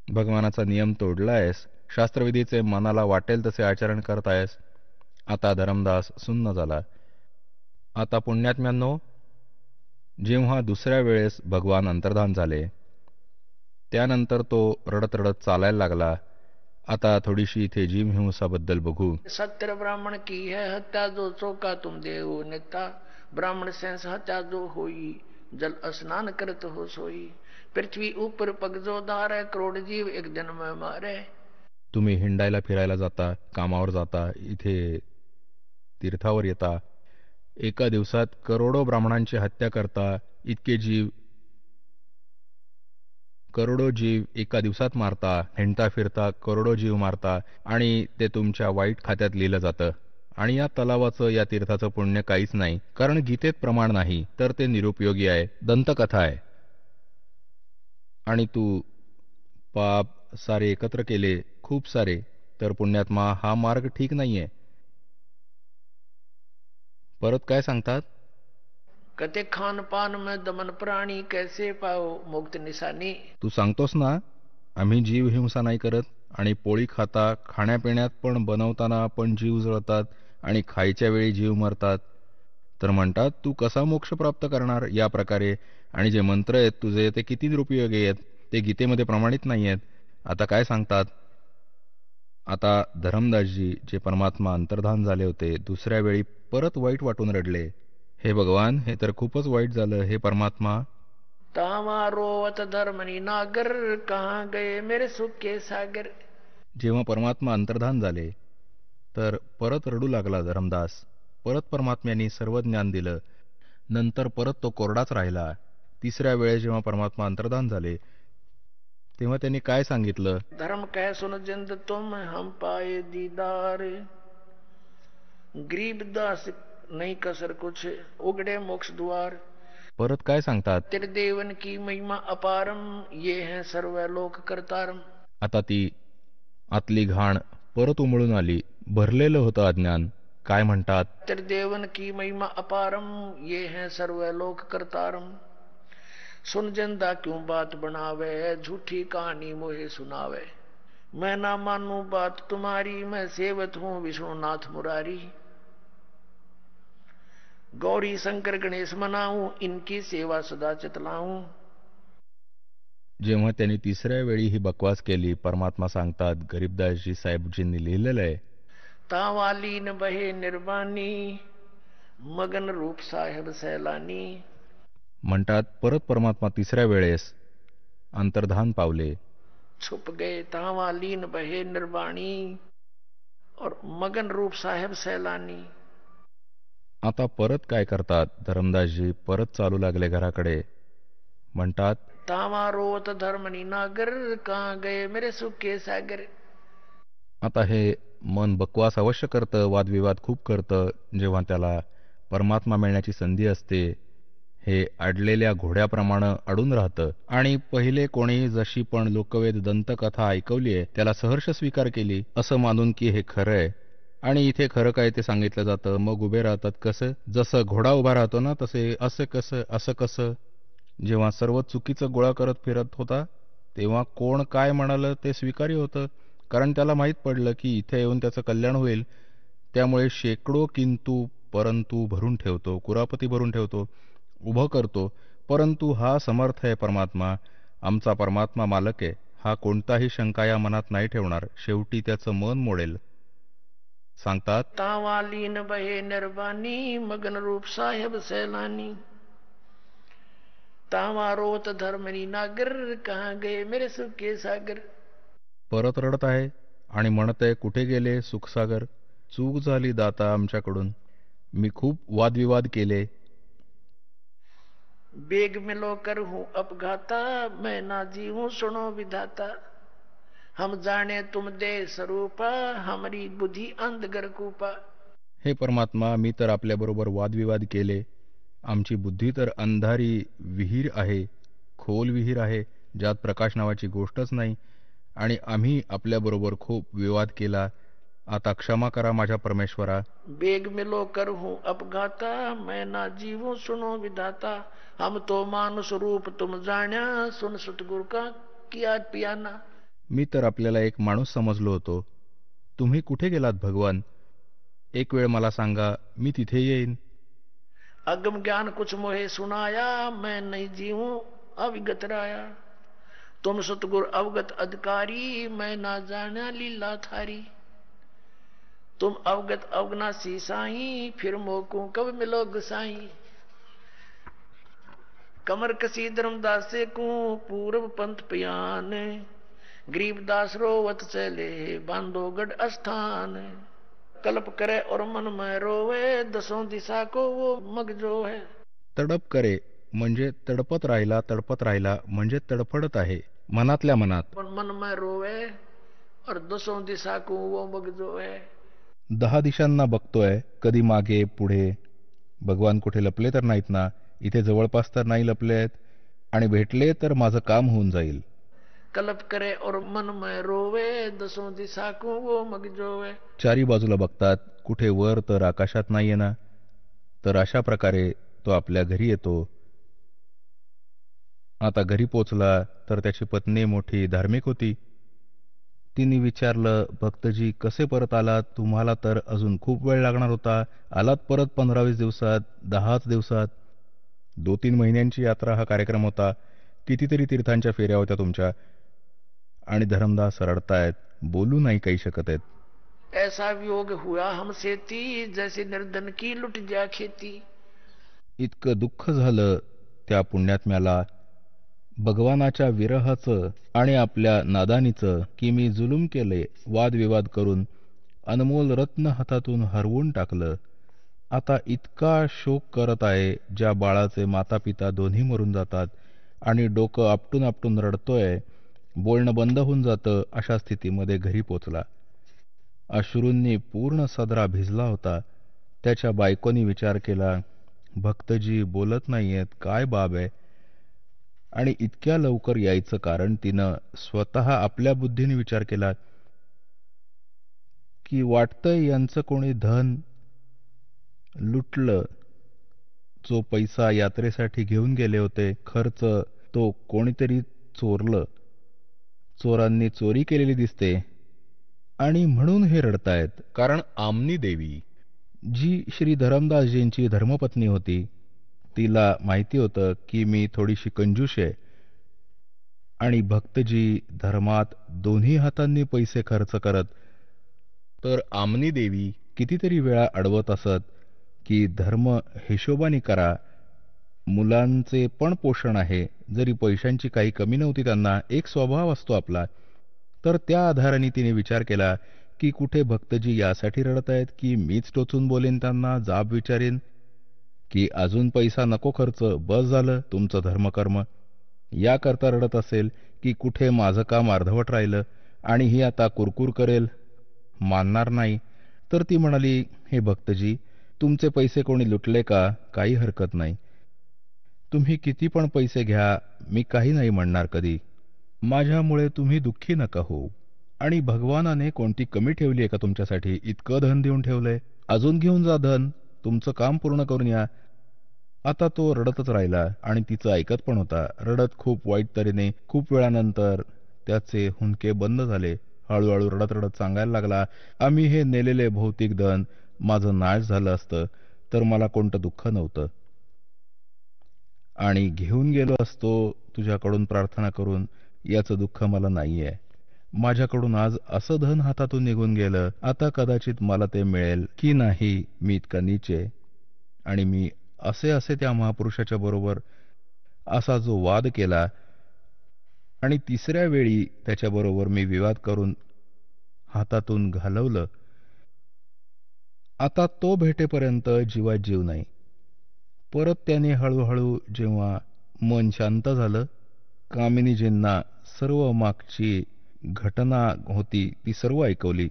[SPEAKER 3] भगवानाचा नियम तोडलायस, शास्त्रविधीचे मनाला वाटेल तसे आचरण करतायस. आता धर्मदास सुन्न झाला. आता पुण्यात्म्यांनो, जेव्हा दुसऱ्या वेळेस भगवान अंतर्धान झाले, त्यानंतर तो रडत चालायला लागला. आता थोडीशी इथे जीवहिंसाबद्दल बघू.
[SPEAKER 2] सत्तर ब्राह्मण की है हत्या, जो चौका तुम देव नेता। ब्राह्मण सेंस हत्या जो होई, जल स्नान करत हो सोई। पृथ्वी ऊपर पग जो धारे, करोड़ जीव एक दिन में मारे।
[SPEAKER 3] तुम्ही हिंडायला फिरायला जाता, कामावर जाता, इथे तीर्थावर येता, एका दिवसात करोडो ब्राह्मणांची हत्या करता, करोडो जीव एका दिवसात मारता, हिंडता फिरता करोडो जीव मारता आणि ते तुमच्या वाईट खात्यात लिहिलं जातं. आणि या तलावाचं, या तीर्थाचं पुण्य काहीच नाही, कारण गीतेत प्रमाण नाही, तर ते निरुपयोगी आहे, दंतकथा आहे. आणि तू पाप सारे एकत्र केले, खूप सारे, तर पुण्यात्मा हा मार्ग ठीक नाहीये. परत काय सांगतात?
[SPEAKER 2] कते खान पान में दमन प्राणी, कैसे पाओ मुक्त निशानी।
[SPEAKER 3] तू सांगतोस ना, आम्ही जीव हिंसा नाही करत, आणि पोळी खाता, खाण्यापिण्यात पण, बनवताना पण जीव जळतात आणि खायच्या वेळी जीव मरतात, तर म्हणतात तू कसा मोक्ष प्राप्त करणार या प्रकारे. आणि जे मंत्र आहेत तुझे ते किती निरुपयोगी आहेत, ते गीतेमध्ये प्रमाणित नाही आहेत. आता काय सांगतात? आता धरमदासजी, जे परमात्मा अंतर्धान झाले होते, दुसऱ्या वेळी परत वाईट वाटून रडले. हे भगवान, हे तर खूपच वाईट झालं. हे परमात्मा,
[SPEAKER 2] तावा रोवत धर्मनी नागर, कहाँ गए मेरे सुख के सागर।
[SPEAKER 3] जेव्हा परमात्मा अंतर्धान झाले तर परत रडू लागला धरमदास. परत परमात्म्यांनी सर्व ज्ञान दिलं, नंतर परत तो कोरडाच राहिला. तिसऱ्या वेळेस जेव्हा परमात्मा अंतर्धान झाले तेव्हा त्यांनी काय सांगितलं?
[SPEAKER 2] धर्म कह सुन जिंद तुम, हम पाए दीदार। गरीब दास नहीं कसर कुछ, उगड़े मोक्ष द्वार।
[SPEAKER 3] परत काय सांगतात?
[SPEAKER 2] तेरे देवन की महिमा अपारम, ये है सर्व लोक करतारम।
[SPEAKER 3] आता ती आतली घाण परत उमळून आली, भरलेलं होतं अज्ञान. काय म्हणतात?
[SPEAKER 2] तेरे देवन की महिमा अपारम, ये है सर्व लोक करतारम। सुन जिंदा क्यों बात बनावे, झूठी कहानी मोहे सुनावे। मैं ना मानू बात तुम्हारी, मैं सेवत हूं विष्णुनाथ मुरारी। गौरी शंकर गणेश मनाऊं, इनकी सेवा सदा चितलाऊं।
[SPEAKER 3] जेव्हा त्यांनी तिसऱ्या वेळी ही बकवास केली, परमात्मा सांगतात, गरीबदासजी साहेबजींनी लिहिलेलं आहे,
[SPEAKER 2] तावालीन बहे निर्वाणी, मगन रूप साहेब सैलानी।
[SPEAKER 3] म्हणतात परत परमात्मा तिसऱ्या वेळेस अंतर्धान पावले.
[SPEAKER 2] छुप गए तावालीन बहे निर्वाणी, और मगन रूप साहेब सैलानी।
[SPEAKER 3] आता परत काय करतात? धरमदासजी परत चालू लागले घराकडे. म्हणतात,
[SPEAKER 2] तावा रोवत धर्मनी नागर, कहाँ गए मेरे सुख के सागर।
[SPEAKER 3] आता हे मन बकवास अवश्य करतं, वादविवाद खूप करतं, जेव्हा त्याला परमात्मा मिळण्याची संधी असते. हे अडलेल्या घोड्याप्रमाणे अडून राहतं. आणि पहिले कोणी जशी पण लोकवेद दंतकथा ऐकवली आहे त्याला सहर्ष स्वीकार केली, असं मानून की हे खरं आहे, आणि इथे खरं काय ते सांगितलं जातं. मग उभे राहतात. कसं? जसं घोडा उभा राहतो ना, तसे. असं कसं? असं कसं? जेव्हा सर्व चुकीचं गोळा करत फिरत होता तेव्हा कोण काय म्हणालं ते स्वीकार्य होतं, कारण त्याला माहीत पडलं की इथे येऊन त्याचं कल्याण होईल. त्यामुळे शेकडो किंतु परंतु भरून ठेवतो, कुरापती भरून ठेवतो, उभं करतो. परंतु हा समर्थ आहे परमात्मा, आमचा परमात्मा मालक आहे, हा कोणताही शंका या मनात नाही ठेवणार, शेवटी त्याचं मन मोडेल. सांगतात,
[SPEAKER 2] तावालीन बहे निर्वाणी, मगन रूप साहेब सैलानी। तावा रोवत धर्मनी नागर, कहाँ गए मेरे सुख के सागर।
[SPEAKER 3] परत रडत आहे आणि म्हणत आहे, कुठे गेले सुखसागर? चूक झाली दाता आमच्याकडून, मी खूप वादविवाद केले.
[SPEAKER 2] बेग मिलो कर हूं अपघाता, मैं ना जीवूं सुनो विधाता। हम जाने तुम दे स्वरूपा, हमारी बुद्धि अंधगर कूपा।
[SPEAKER 3] हे परमात्मा, मी तर आपल्याबरोबर वादविवाद केले, आमची बुद्धी तर अंधारी विहीर आहे, खोल विहीर आहे, ज्यात प्रकाश नावाची गोष्टच नाही, आणि आम्ही आपल्याबरोबर खूप विवाद केला. आता क्षमा करा माझ्या परमेश्वरा.
[SPEAKER 2] बेग मिलो कर हूं अपघाता, मैं ना जीवूं सुनो विधाता। हम तो मानुष रूप तुम जाण्या, सुन सतगुरु का किया पियाना।
[SPEAKER 3] मी तर आपल्याला एक माणूस समजलो होतो, तुम्ही कुठे गेलात भगवान? एक वेळ मला सांगा, मी तिथे येईन.
[SPEAKER 2] अगम ज्ञान कुछ मोहे सुनाया, मैं नहीं जीवूं अविगत राया। तुम सतगुर अवगत अधिकारी, मैं ना जाना लीला थारी। तुम अवगत अवगनासी साई, फिर मोकू कब मिलो गुसाई। कमर कसी धर्मदास से को पूर्व पंथ पियान, गरीबदास रोवत चले बांधो गढ़ अस्थान। कल्प करे और मन में रोवे, दसों दिशा को वो मगजो है।
[SPEAKER 3] तडप करे म्हणजे तडपत राहिला म्हणजे तडफडत आहे मनातल्या मनात.
[SPEAKER 2] पण मन में रोवे और दसों दिशा को वो मगजो है.
[SPEAKER 3] 10 दिशांना बघतोय, कधी मागे पुढे. भगवान कुठे लपले तर नाहीत ना, इथे जवळपास तर नाही लपलेत, आणि भेटले तर माझं काम होऊन जाईल.
[SPEAKER 2] कल्प करे और मन में रोवे, दसों दिशा को वो मगजो है.
[SPEAKER 3] चारी बाजूला बघतात, कुठे वर तर आकाशात नाहीये ना. तर अशा प्रकारे तो आपल्या घरी येतो. आता घरी पोचला तर त्याची पत्नी मोठी धार्मिक होती. तिने विचारलं, भक्तजी कसे परत आलात? तुम्हाला तर अजून खूप वेळ लागणार होता. आलात परत 15-20 दिवसात, 10 दिवसात. 2-3 महिन्यांची यात्रा हा कार्यक्रम होता. कितीतरी तीर्थांच्या फेऱ्या होत्या तुमच्या. आणि धरमदास रडतायत, बोलू नाही काही शकत आहेत.
[SPEAKER 2] ऐसा वियोग हुआ हमसे ती, जैसे निर्धन की लुट जा खेती.
[SPEAKER 3] इतकं दुःख झालं त्या पुण्यात्म्याला भगवानाच्या विरहाचं आणि आपल्या नादानीचं, की मी जुलूम केले, वादविवाद करून अनमोल रत्न हातातून हरवून टाकलं. आता इतका शोक करत आहे, ज्या बाळाचे मातापिता दोन्ही मरून जातात, आणि डोकं आपटून आपटून रडतोय. बोलणं बंद होऊन जातं. अशा स्थितीमध्ये घरी पोचला. अश्रूंनी पूर्ण सदरा भिजला होता. त्याच्या बायकोनी विचार केला, भक्तजी बोलत नाहीयेत, काय बाब आहे? आणि इतक्या लवकर यायचं कारण तिनं स्वतः आपल्या बुद्धीने विचार केला, की वाटतंय यांचं कोणी धन लुटलं. जो पैसा यात्रेसाठी घेऊन गेले होते, खर्च तो कोणीतरी चोरलं. चोरांनी चोरी केलेली दिसते, आणि म्हणून हे रडतायत. कारण आमनी देवी, जी श्री धरमदासजींची धर्मपत्नी होती, तिला माहिती होतं की मी थोडीशी कंजूष आहे, आणि भक्तजी धर्मात दोन्ही हातांनी पैसे खर्च करत. तर आमनी देवी कितीतरी वेळा अडवत असत की धर्म हिशोबाने करा, मुलांचे पण पोषण आहे. जरी पैशांची काही कमी नव्हती त्यांना, एक स्वभाव असतो आपला. तर त्या आधाराने तिने विचार केला की कुठे भक्तजी यासाठी रडत आहेत की मीच टोचून बोलेन त्यांना, जाब विचारेन की अजून पैसा नको खर्च, बस झालं तुमचं धर्मकर्म, याकरता रडत असेल की कुठे माझं काम अर्धवट राहिलं आणि ही आता कुरकुर करेल, मानणार नाही. तर ती म्हणाली, हे भक्तजी, तुमचे पैसे कोणी लुटले का? काही हरकत नाही. तुम्ही किती पण पैसे घ्या, मी काही नाही म्हणणार कधी. माझ्यामुळे तुम्ही दुःखी नका होऊ. आणि भगवानाने कोणती कमी ठेवली आहे का तुमच्यासाठी? इतकं धन देऊन ठेवलंय, अजून घेऊन जा धन, तुमचं काम पूर्ण करून या. आता तो रडतच राहिला, आणि तिचं ऐकत पण होता. रडत खूप वाईट तऱ्हेने. खूप वेळानंतर त्याचे हुंदके बंद झाले. हळूहळू रडत रडत सांगायला लागला, आम्ही हे नेलेले भौतिक धन माझं नाश झालं असतं तर मला कोणतं दुःख नव्हतं, आणि घेऊन गेलो असतो तुझ्याकडून प्रार्थना करून, याचं दुःख मला नाहीये. माझ्याकडून आज असं धन हातातून निघून गेलं, आता कदाचित मला ते मिळेल की नाही, मी इतका नीच आहे. आणि मी असे त्या महापुरुषाच्या बरोबर असा जो वाद केला, आणि 3ऱ्या वेळी त्याच्याबरोबर मी विवाद करून हातातून घालवलं. आता तो भेटेपर्यंत जीवात जीव नाही. परत त्याने हळूहळू जेव्हा मन शांत झालं, कामिनीजींना सर्व मागची घटना होती ती सर्व ऐकवली.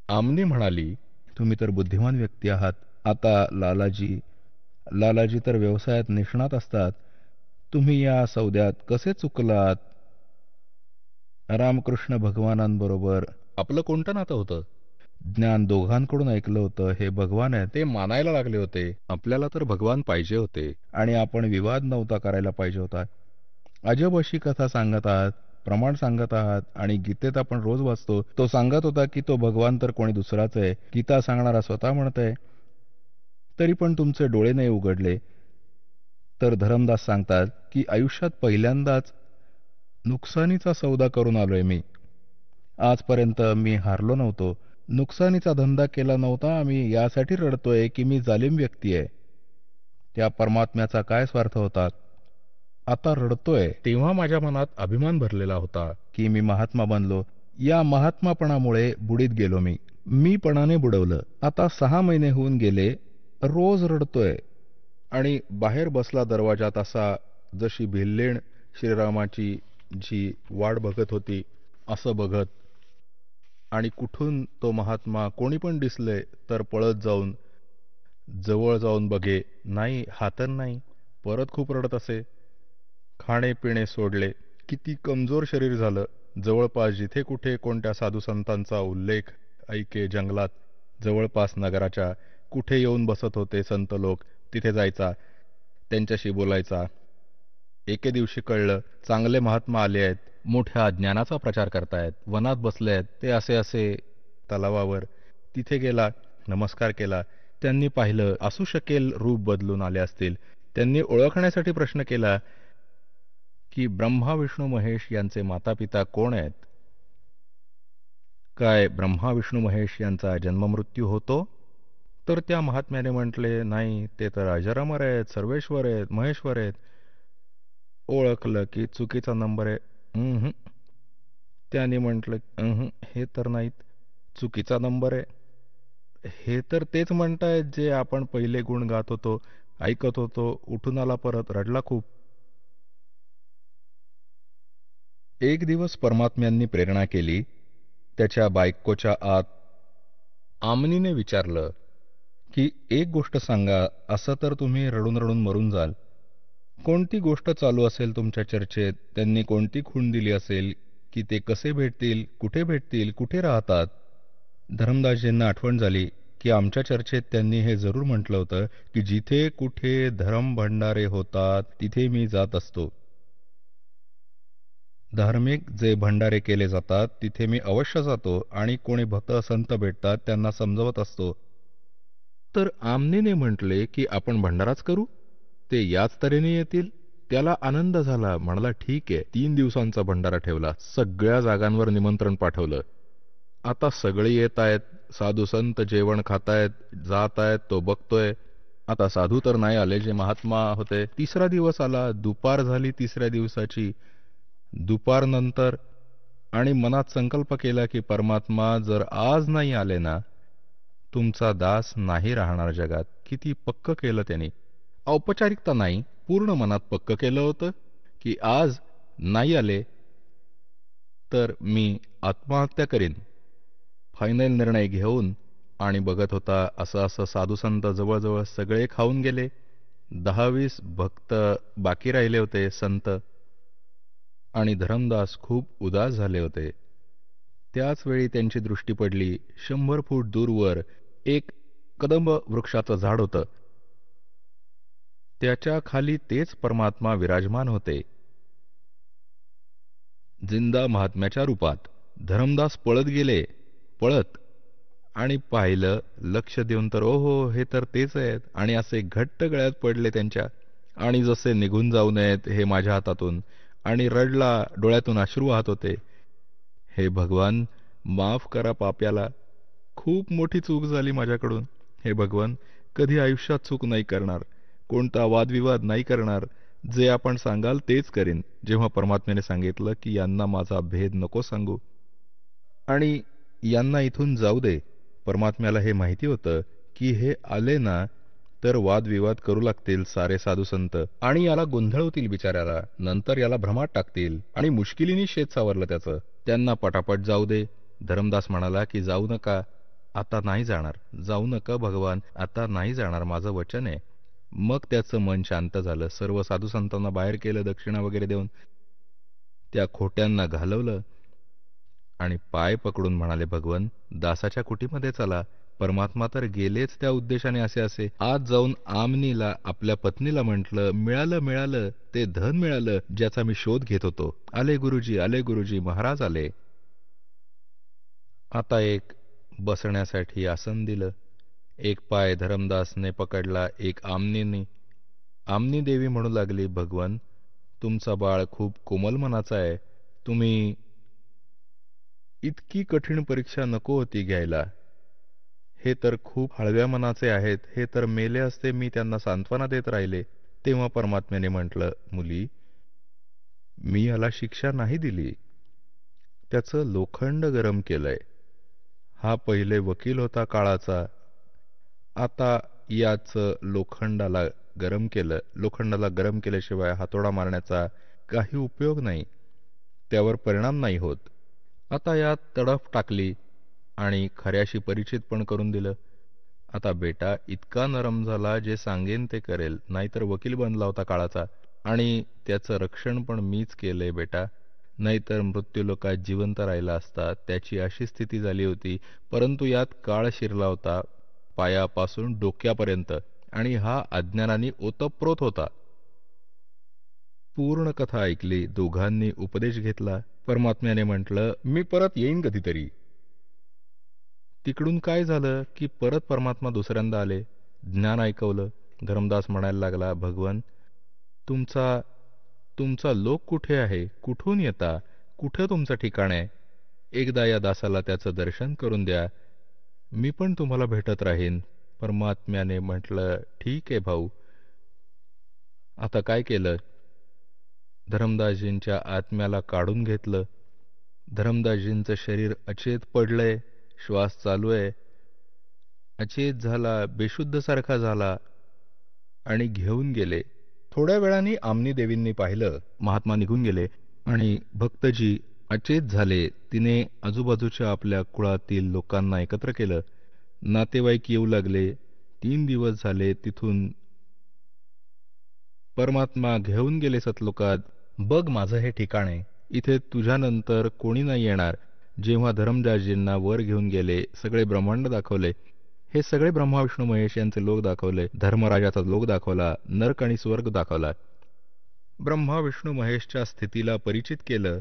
[SPEAKER 3] आमनी म्हणाली, तुम्ही तर बुद्धिमान व्यक्ती आहात. आता लालाजी तर व्यवसायात निष्णात असतात. तुम्ही या सौद्यात कसे चुकलात? रामकृष्ण भगवानांबरोबर आपलं कोणतं नातं होतं? ज्ञान दोघांकडून ऐकलं होतं. हे भगवान आहे ते मानायला लागले होते. आपल्याला तर भगवान पाहिजे होते, आणि आपण विवाद नव्हता करायला पाहिजे होता. अजब अशी कथा सांगत आहात, प्रमाण सांगत आहात, आणि गीतेत आपण रोज वाचतो. तो सांगत होता की तो भगवान तर कोणी दुसराच आहे. गीता सांगणारा स्वतः म्हणतंय, तरी पण तुमचे डोळे नाही उघडले. तर धरमदास सांगतात की आयुष्यात पहिल्यांदाच नुकसानीचा सौदा करून आलोय मी. आजपर्यंत मी हारलो नव्हतो. नुकसानीचा धंदा केला नव्हता. आम्ही यासाठी रडतोय की मी जालिम व्यक्ती आहे. त्या परमात्म्याचा काय स्वार्थ होता? आता रडतोय तेव्हा माझ्या मनात अभिमान भरलेला होता की मी महात्मा बनलो. या महात्मापणामुळे बुडीत गेलो मी. मीपणाने बुडवलं. आता 6 महिने होऊन गेले. रोज रडतोय. आणि बाहेर बसला दरवाजात असा, जशी भिल्लेण श्रीरामाची जी वाट बघत होती असं बघत. आणि कुठून तो महात्मा कोणी पण दिसले तर पळत जाऊन जवळ जाऊन बघे. नाही, हा तर नाही. परत खूप रडत असे. खाणे पिणे सोडले. किती कमजोर शरीर झालं. जवळपास जिथे कुठे कोणत्या साधू संतांचा उल्लेख ऐके जंगलात, जवळपास नगराच्या कुठे येऊन बसत होते संत लोक, तिथे जायचा, त्यांच्याशी बोलायचा. एके दिवशी कळलं, चांगले महात्मा आले आहेत, मोठ्या ज्ञानाचा प्रचार करतायत, वनात बसले आहेत. ते असे असे तलावावर. तिथे गेला, नमस्कार केला. त्यांनी पाहिलं, असू शकेल रूप बदलून आले असतील. त्यांनी ओळखण्यासाठी प्रश्न केला की ब्रह्मा विष्णू महेश यांचे मातापिता कोण आहेत? काय ब्रह्मा विष्णू महेश यांचा जन्ममृत्यू होतो? तर त्या महात्म्याने म्हटले, नाही, ते तर अजरामर आहेत, सर्वेश्वर आहेत, महेश्वर आहेत. ओळखलं की चुकीचा नंबर आहे. त्याने म्हटलं, हे तर नाहीत, चुकीचा नंबर आहे. हे तर तेच म्हणतायत जे आपण पहिले गुण गात होतो, ऐकत होतो. उठून आला परत, रडला खूप. एक दिवस परमात्म्यांनी प्रेरणा केली. त्याच्या बायकोच्या आत आमनीने विचारलं की एक गोष्ट सांगा, असं तर तुम्ही रडून रडून मरून जाल. कोणती गोष्ट चालू असेल तुमच्या चर्चेत? त्यांनी कोणती खूण दिली असेल की ते कसे भेटतील, कुठे राहतात? धर्मदासजींना आठवण झाली की आमच्या चर्चेत त्यांनी हे जरूर म्हटलं होतं की जिथे कुठे धर्म भंडारे होतात तिथे मी जात असतो. धार्मिक जे भंडारे केले जातात तिथे मी अवश्य जातो आणि कोणी भक्त संत भेटतात त्यांना समजवत असतो. तर आमनीने म्हटले की आपण भंडाराच करू, ते याच तऱ्हेने येतील. त्याला आनंद झाला. म्हणाला, ठीक आहे. 3 दिवसांचा भंडारा ठेवला. सगळ्या जागांवर निमंत्रण पाठवलं. आता सगळे येत आहेत. साधू संत जेवण खातायत, जात आहेत, तो बघतोय. आता साधू तर नाही आले जे महात्मा होते. 3रा दिवस आला. दुपार झाली 3ऱ्या दिवसाची. दुपारनंतर आणि मनात संकल्प केला की परमात्मा जर आज नाही आले ना, तुमचा दास नाही राहणार जगात. किती पक्क केलं त्यांनी. औपचारिकता नाही, पूर्ण मनात पक्क केलं होतं की आज नाही आले तर मी आत्महत्या करीन. फायनल निर्णय घेऊन. आणि बघत होता असं असं साधूसंत जवळजवळ सगळे खाऊन गेले. 10-20 भक्त बाकी राहिले होते, संत. आणि धरमदास खूप उदास झाले होते. त्याच वेळी त्यांची दृष्टी पडली. 100 फूट दूरवर एक कदंब वृक्षाचं झाड होतं. त्याच्या खाली तेच परमात्मा विराजमान होते, जिंदा महात्म्याच्या रूपात. धरमदास पळत गेले, आणि पाहिलं, लक्ष देऊन तर ओहो, हे तर तेच आहेत. आणि असे घट्ट गळ्यात पडले त्यांच्या. आणि जसे निघून जाऊ नयेत हे माझ्या हातातून. आणि रडला, डोळ्यातून अश्रू वाहत होते. हे भगवान, माफ करा पाप्याला. खूप मोठी चूक झाली माझ्याकडून. हे भगवान, कधी आयुष्यात चूक नाही करणार, कोणता वादविवाद नाही करणार. जे आपण सांगाल तेच करीन. जेव्हा परमात्म्याने सांगितलं की यांना माझा भेद नको सांगू आणि यांना इथून जाऊ दे, परमात्म्याला हे माहिती होतं की हे आले ना तर वादविवाद करू लागतील सारे साधू संत आणि याला गोंधळवतील बिचाऱ्याला. नंतर याला भ्रमात टाकतील आणि मुश्किलीने शेत सावरलं त्याचं. त्यांना पटापट जाऊ दे. धरमदास म्हणाला की जाऊ नका, आता नाही जाणार. जाऊ नका भगवान, आता नाही जाणार, माझं वचन आहे. मग त्याचं मन शांत झालं. सर्व साधू संतांना बाहेर केलं, दक्षिणा वगैरे देऊन. त्या खोट्यांना घालवलं आणि पाय पकडून म्हणाले, भगवान, दासाच्या कुटीमध्ये चला. परमात्मा तर गेलेच त्या उद्देशाने असे असे. आज जाऊन आमनीला, आपल्या पत्नीला म्हटलं, मिळालं, ते धन मिळालं ज्याचा मी शोध घेत होतो. आले गुरुजी, महाराज आले. आता एक बसण्यासाठी आसन दिलं. एक पाय धरमदासने पकडला, एक आमनीने. आमनी देवी म्हणू लागली, भगवान, तुमचा बाळ खूप कोमल मनाचा आहे. तुम्ही इतकी कठीण परीक्षा नको होती घ्यायला. हे तर खूप हळव्या मनाचे आहेत. हे तर मेले असते मी त्यांना सांत्वना देत राहिले. तेव्हा परमात्म्याने म्हटलं, मुली, मी याला शिक्षा नाही दिली. त्याचं लोखंड गरम केलंय. हा पहिले वकील होता काळाचा. आता याचं लोखंडाला गरम केल्याशिवाय हातोडा मारण्याचा काही उपयोग नाही. त्यावर परिणाम नाही होत. आता यात तडफ टाकली आणि खऱ्याशी परिचित पण करून दिलं. आता बेटा इतका नरम झाला, जे सांगेन ते करेल. नाहीतर वकील बनला होता काळाचा, आणि त्याचं रक्षण पण मीच केलंय बेटा. नाहीतर मृत्यूलोकात जिवंत राहिला असता. त्याची अशी स्थिती झाली होती. परंतु यात काळ शिरला होता पायापासून डोक्यापर्यंत, आणि हा अज्ञानाने ओतप्रोत होता. पूर्ण कथा ऐकली. दोघांनी उपदेश घेतला. परमात्म्याने म्हटलं, मी परत येईन कधीतरी. तिकडून काय झालं की परत परमात्मा दुसऱ्यांदा आले. ज्ञान ऐकवलं. धर्मदास म्हणायला लागला, भगवन, तुमचा तुमचा लोक कुठे आहे? कुठून येता? कुठे तुमचं ठिकाण आहे? एकदा या दासाला त्याचं दर्शन करून द्या. मी पण तुम्हाला भेटत राहीन. परमात्म्याने म्हटलं, ठीक आहे भाऊ. आता काय केलं? धर्मदासजींच्या आत्म्याला काढून घेतलं. धर्मदासजींचं शरीर अचेत पडलंय. श्वास चालू आहे. अचेत झाला, बेशुद्ध सारखा झाला आणि घेऊन गेले. थोड्या वेळाने आमनी देवींनी पाहिलं. महात्मा निघून गेले आणि भक्तजी अचेत झाले. तिने आजूबाजूच्या आपल्या कुळातील लोकांना एकत्र केलं. नातेवाईक येऊ लागले. 3 दिवस झाले. तिथून परमात्मा घेऊन गेले सतलोकात. बघ, माझं हे ठिकाण आहे. इथे तुझ्यानंतर कोणी नाही येणार. जेव्हा धर्मदासजींना वर घेऊन गेले, सगळे ब्रह्मांड दाखवले. हे सगळे ब्रह्मा विष्णू महेश यांचे लोक दाखवले. धर्मराजाचा लोक दाखवला. नरक आणि स्वर्ग दाखवला. ब्रह्मा विष्णू महेशच्या स्थितीला परिचित केलं.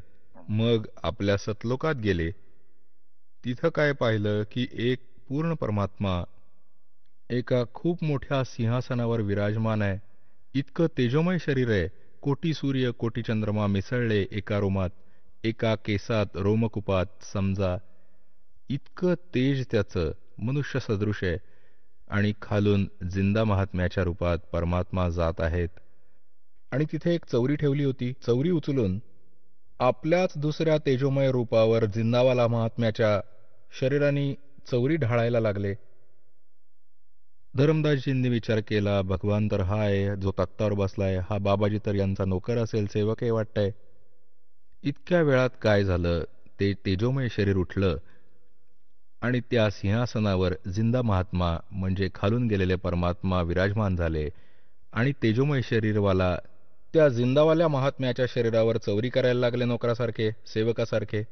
[SPEAKER 3] मग आपल्या सतलोकात गेले. तिथं काय पाहिलं की एक पूर्ण परमात्मा एका खूप मोठ्या सिंहासनावर विराजमान आहे. इतकं तेजोमय शरीर आहे. कोटी सूर्य कोटी चंद्रमा मिसळले एका रोमात, एका केसात, रोमकुपात समजा. इतकं तेज त्याचं, मनुष्य सदृश आहे. आणि खालून जिंदा महात्म्याच्या रूपात परमात्मा जात आहेत. आणि तिथे एक चौरी ठेवली होती. चौरी उचलून आपल्याच दुसऱ्या तेजोमय रूपावर जिंदावाला महात्म्याच्या शरीराने चौरी ढाळायला लागले. धर्मदासजींनी विचार केला, भगवान तर हा आहे जो तख्तावर बसलाय. हा बाबाजी तर यांचा नोकर असेल, सेवक आहे वाटतंय. इतक्या वेळात काय झालं, ते तेजोमय शरीर उठलं आणि त्या सिंहासनावर जिंदा महात्मा म्हणजे खालून गेलेले परमात्मा विराजमान झाले. आणि तेजोमय शरीरवाला त्या जिंदावाल्या महात्म्याच्या शरीरावर चौरी करायला लागले, नोकरासारखे, सेवकासारखे.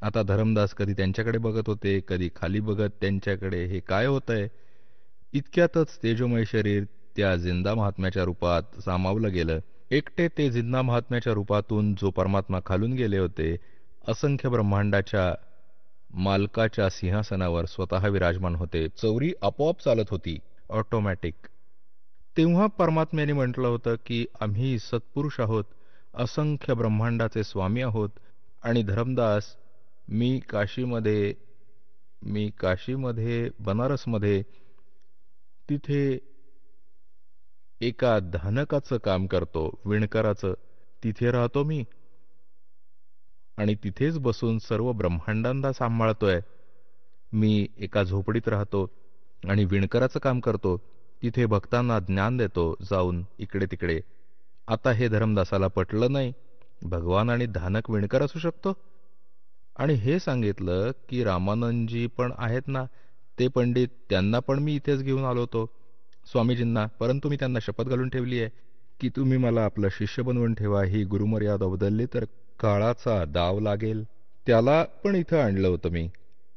[SPEAKER 3] आता धर्मदास कधी त्यांच्याकडे बघत होते, कधी खाली बघत त्यांच्याकडे. हे काय होतंय? इतक्यातच तेजोमय शरीर त्या जिंदा महात्म्याच्या रूपात सामावलं गेलं. एकटे ते जिंदा महात्म्याच्या रूपातून जो परमात्मा खालून गेले होते, असंख्य ब्रह्मांडाच्या मालकाच्या सिंहासनावर स्वतः विराजमान होते. चौरी आपोआप चालत होती, ऑटोमॅटिक. तेव्हा परमात्म्याने म्हटलं होतं की आम्ही सत्पुरुष आहोत, असंख्य ब्रह्मांडाचे स्वामी आहोत. आणि धर्मदास, मी काशीमध्ये बनारसमध्ये तिथे एका धानकाचं काम करतो, विणकराचं. तिथे राहतो मी आणि तिथेच बसून सर्व ब्रह्मांडांना सांभाळतोय. मी एका झोपडीत राहतो आणि विणकराचं काम करतो. तिथे भक्तांना ज्ञान देतो जाऊन इकडे तिकडे. आता हे धर्मदासाला पटलं नाही. भगवान आणि धानक विणकर असू शकतो? आणि हे सांगितलं की रामानंदजी पण आहेत ना, ते पंडित, त्यांना पण मी इथेच घेऊन आलो होतो, स्वामीजींना. परंतु मी त्यांना शपथ घालून ठेवली आहे की तुम्ही मला आपला शिष्य बनवून ठेवा. ही गुरुमर्यादा बदलली तर काळाचा दाव लागेल. त्याला पण इथं आणलं होतं मी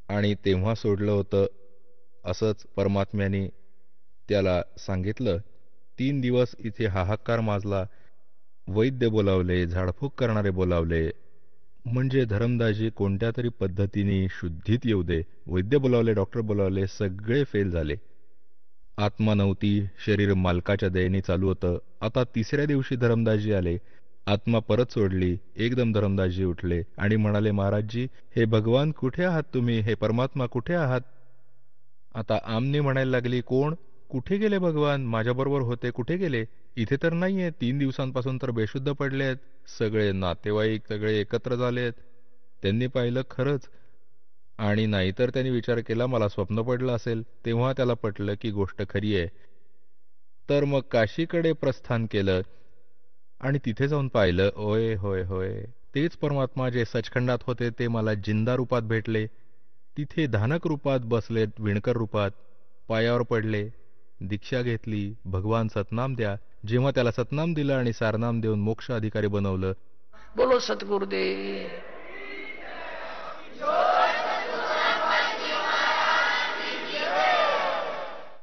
[SPEAKER 3] आणि तेव्हा सोडलं होतं. असंच परमात्म्याने त्याला सांगितलं. 3 दिवस इथे हाहाकार माजला. वैद्य बोलावले, झाडफूक करणारे बोलावले, म्हणजे धर्मदासजी कोणत्या तरी पद्धतीने शुद्धीत येऊ दे. वैद्य बोलावले, डॉक्टर बोलावले, सगळे फेल झाले. आत्मा नव्हती. शरीर मालकाच्या दयेने चालू होतं. आता 3ऱ्या दिवशी धर्मदासजी आले आत्मा परत सोडली. एकदम धरमदासजी उठले आणि म्हणाले, महाराजजी, हे भगवान कुठे आहात तुम्ही? हे परमात्मा कुठे आहात? आता आमने म्हणायला लागली, कोण? कुठे गेले भगवान? माझ्याबरोबर होते, कुठे गेले? इथे तर नाहीये. 3 दिवसांपासून तर बेशुद्ध पडले आहेत. सगळे नातेवाईक सगळे एकत्र झालेत. त्यांनी पाहिलं खरंच, आणि नाहीतर त्यांनी विचार केला मला स्वप्न पडलं असेल. तेव्हा त्याला पटलं की गोष्ट खरी आहे. तर मग काशीकडे प्रस्थान केलं आणि तिथे जाऊन पाहिलं, ओय होय होय, तेच परमात्मा जे सचखंडात होते ते मला जिंदा रूपात भेटले. तिथे धानक रूपात बसलेत, विणकर रूपात. पायावर पडले, दीक्षा घेतली, भगवान सतनाम द्या. जेव्हा त्याला सतनाम दिलं आणि सारनाम देऊन मोक्ष अधिकारी बनवलं.
[SPEAKER 2] बोलो सतगुरुदेव.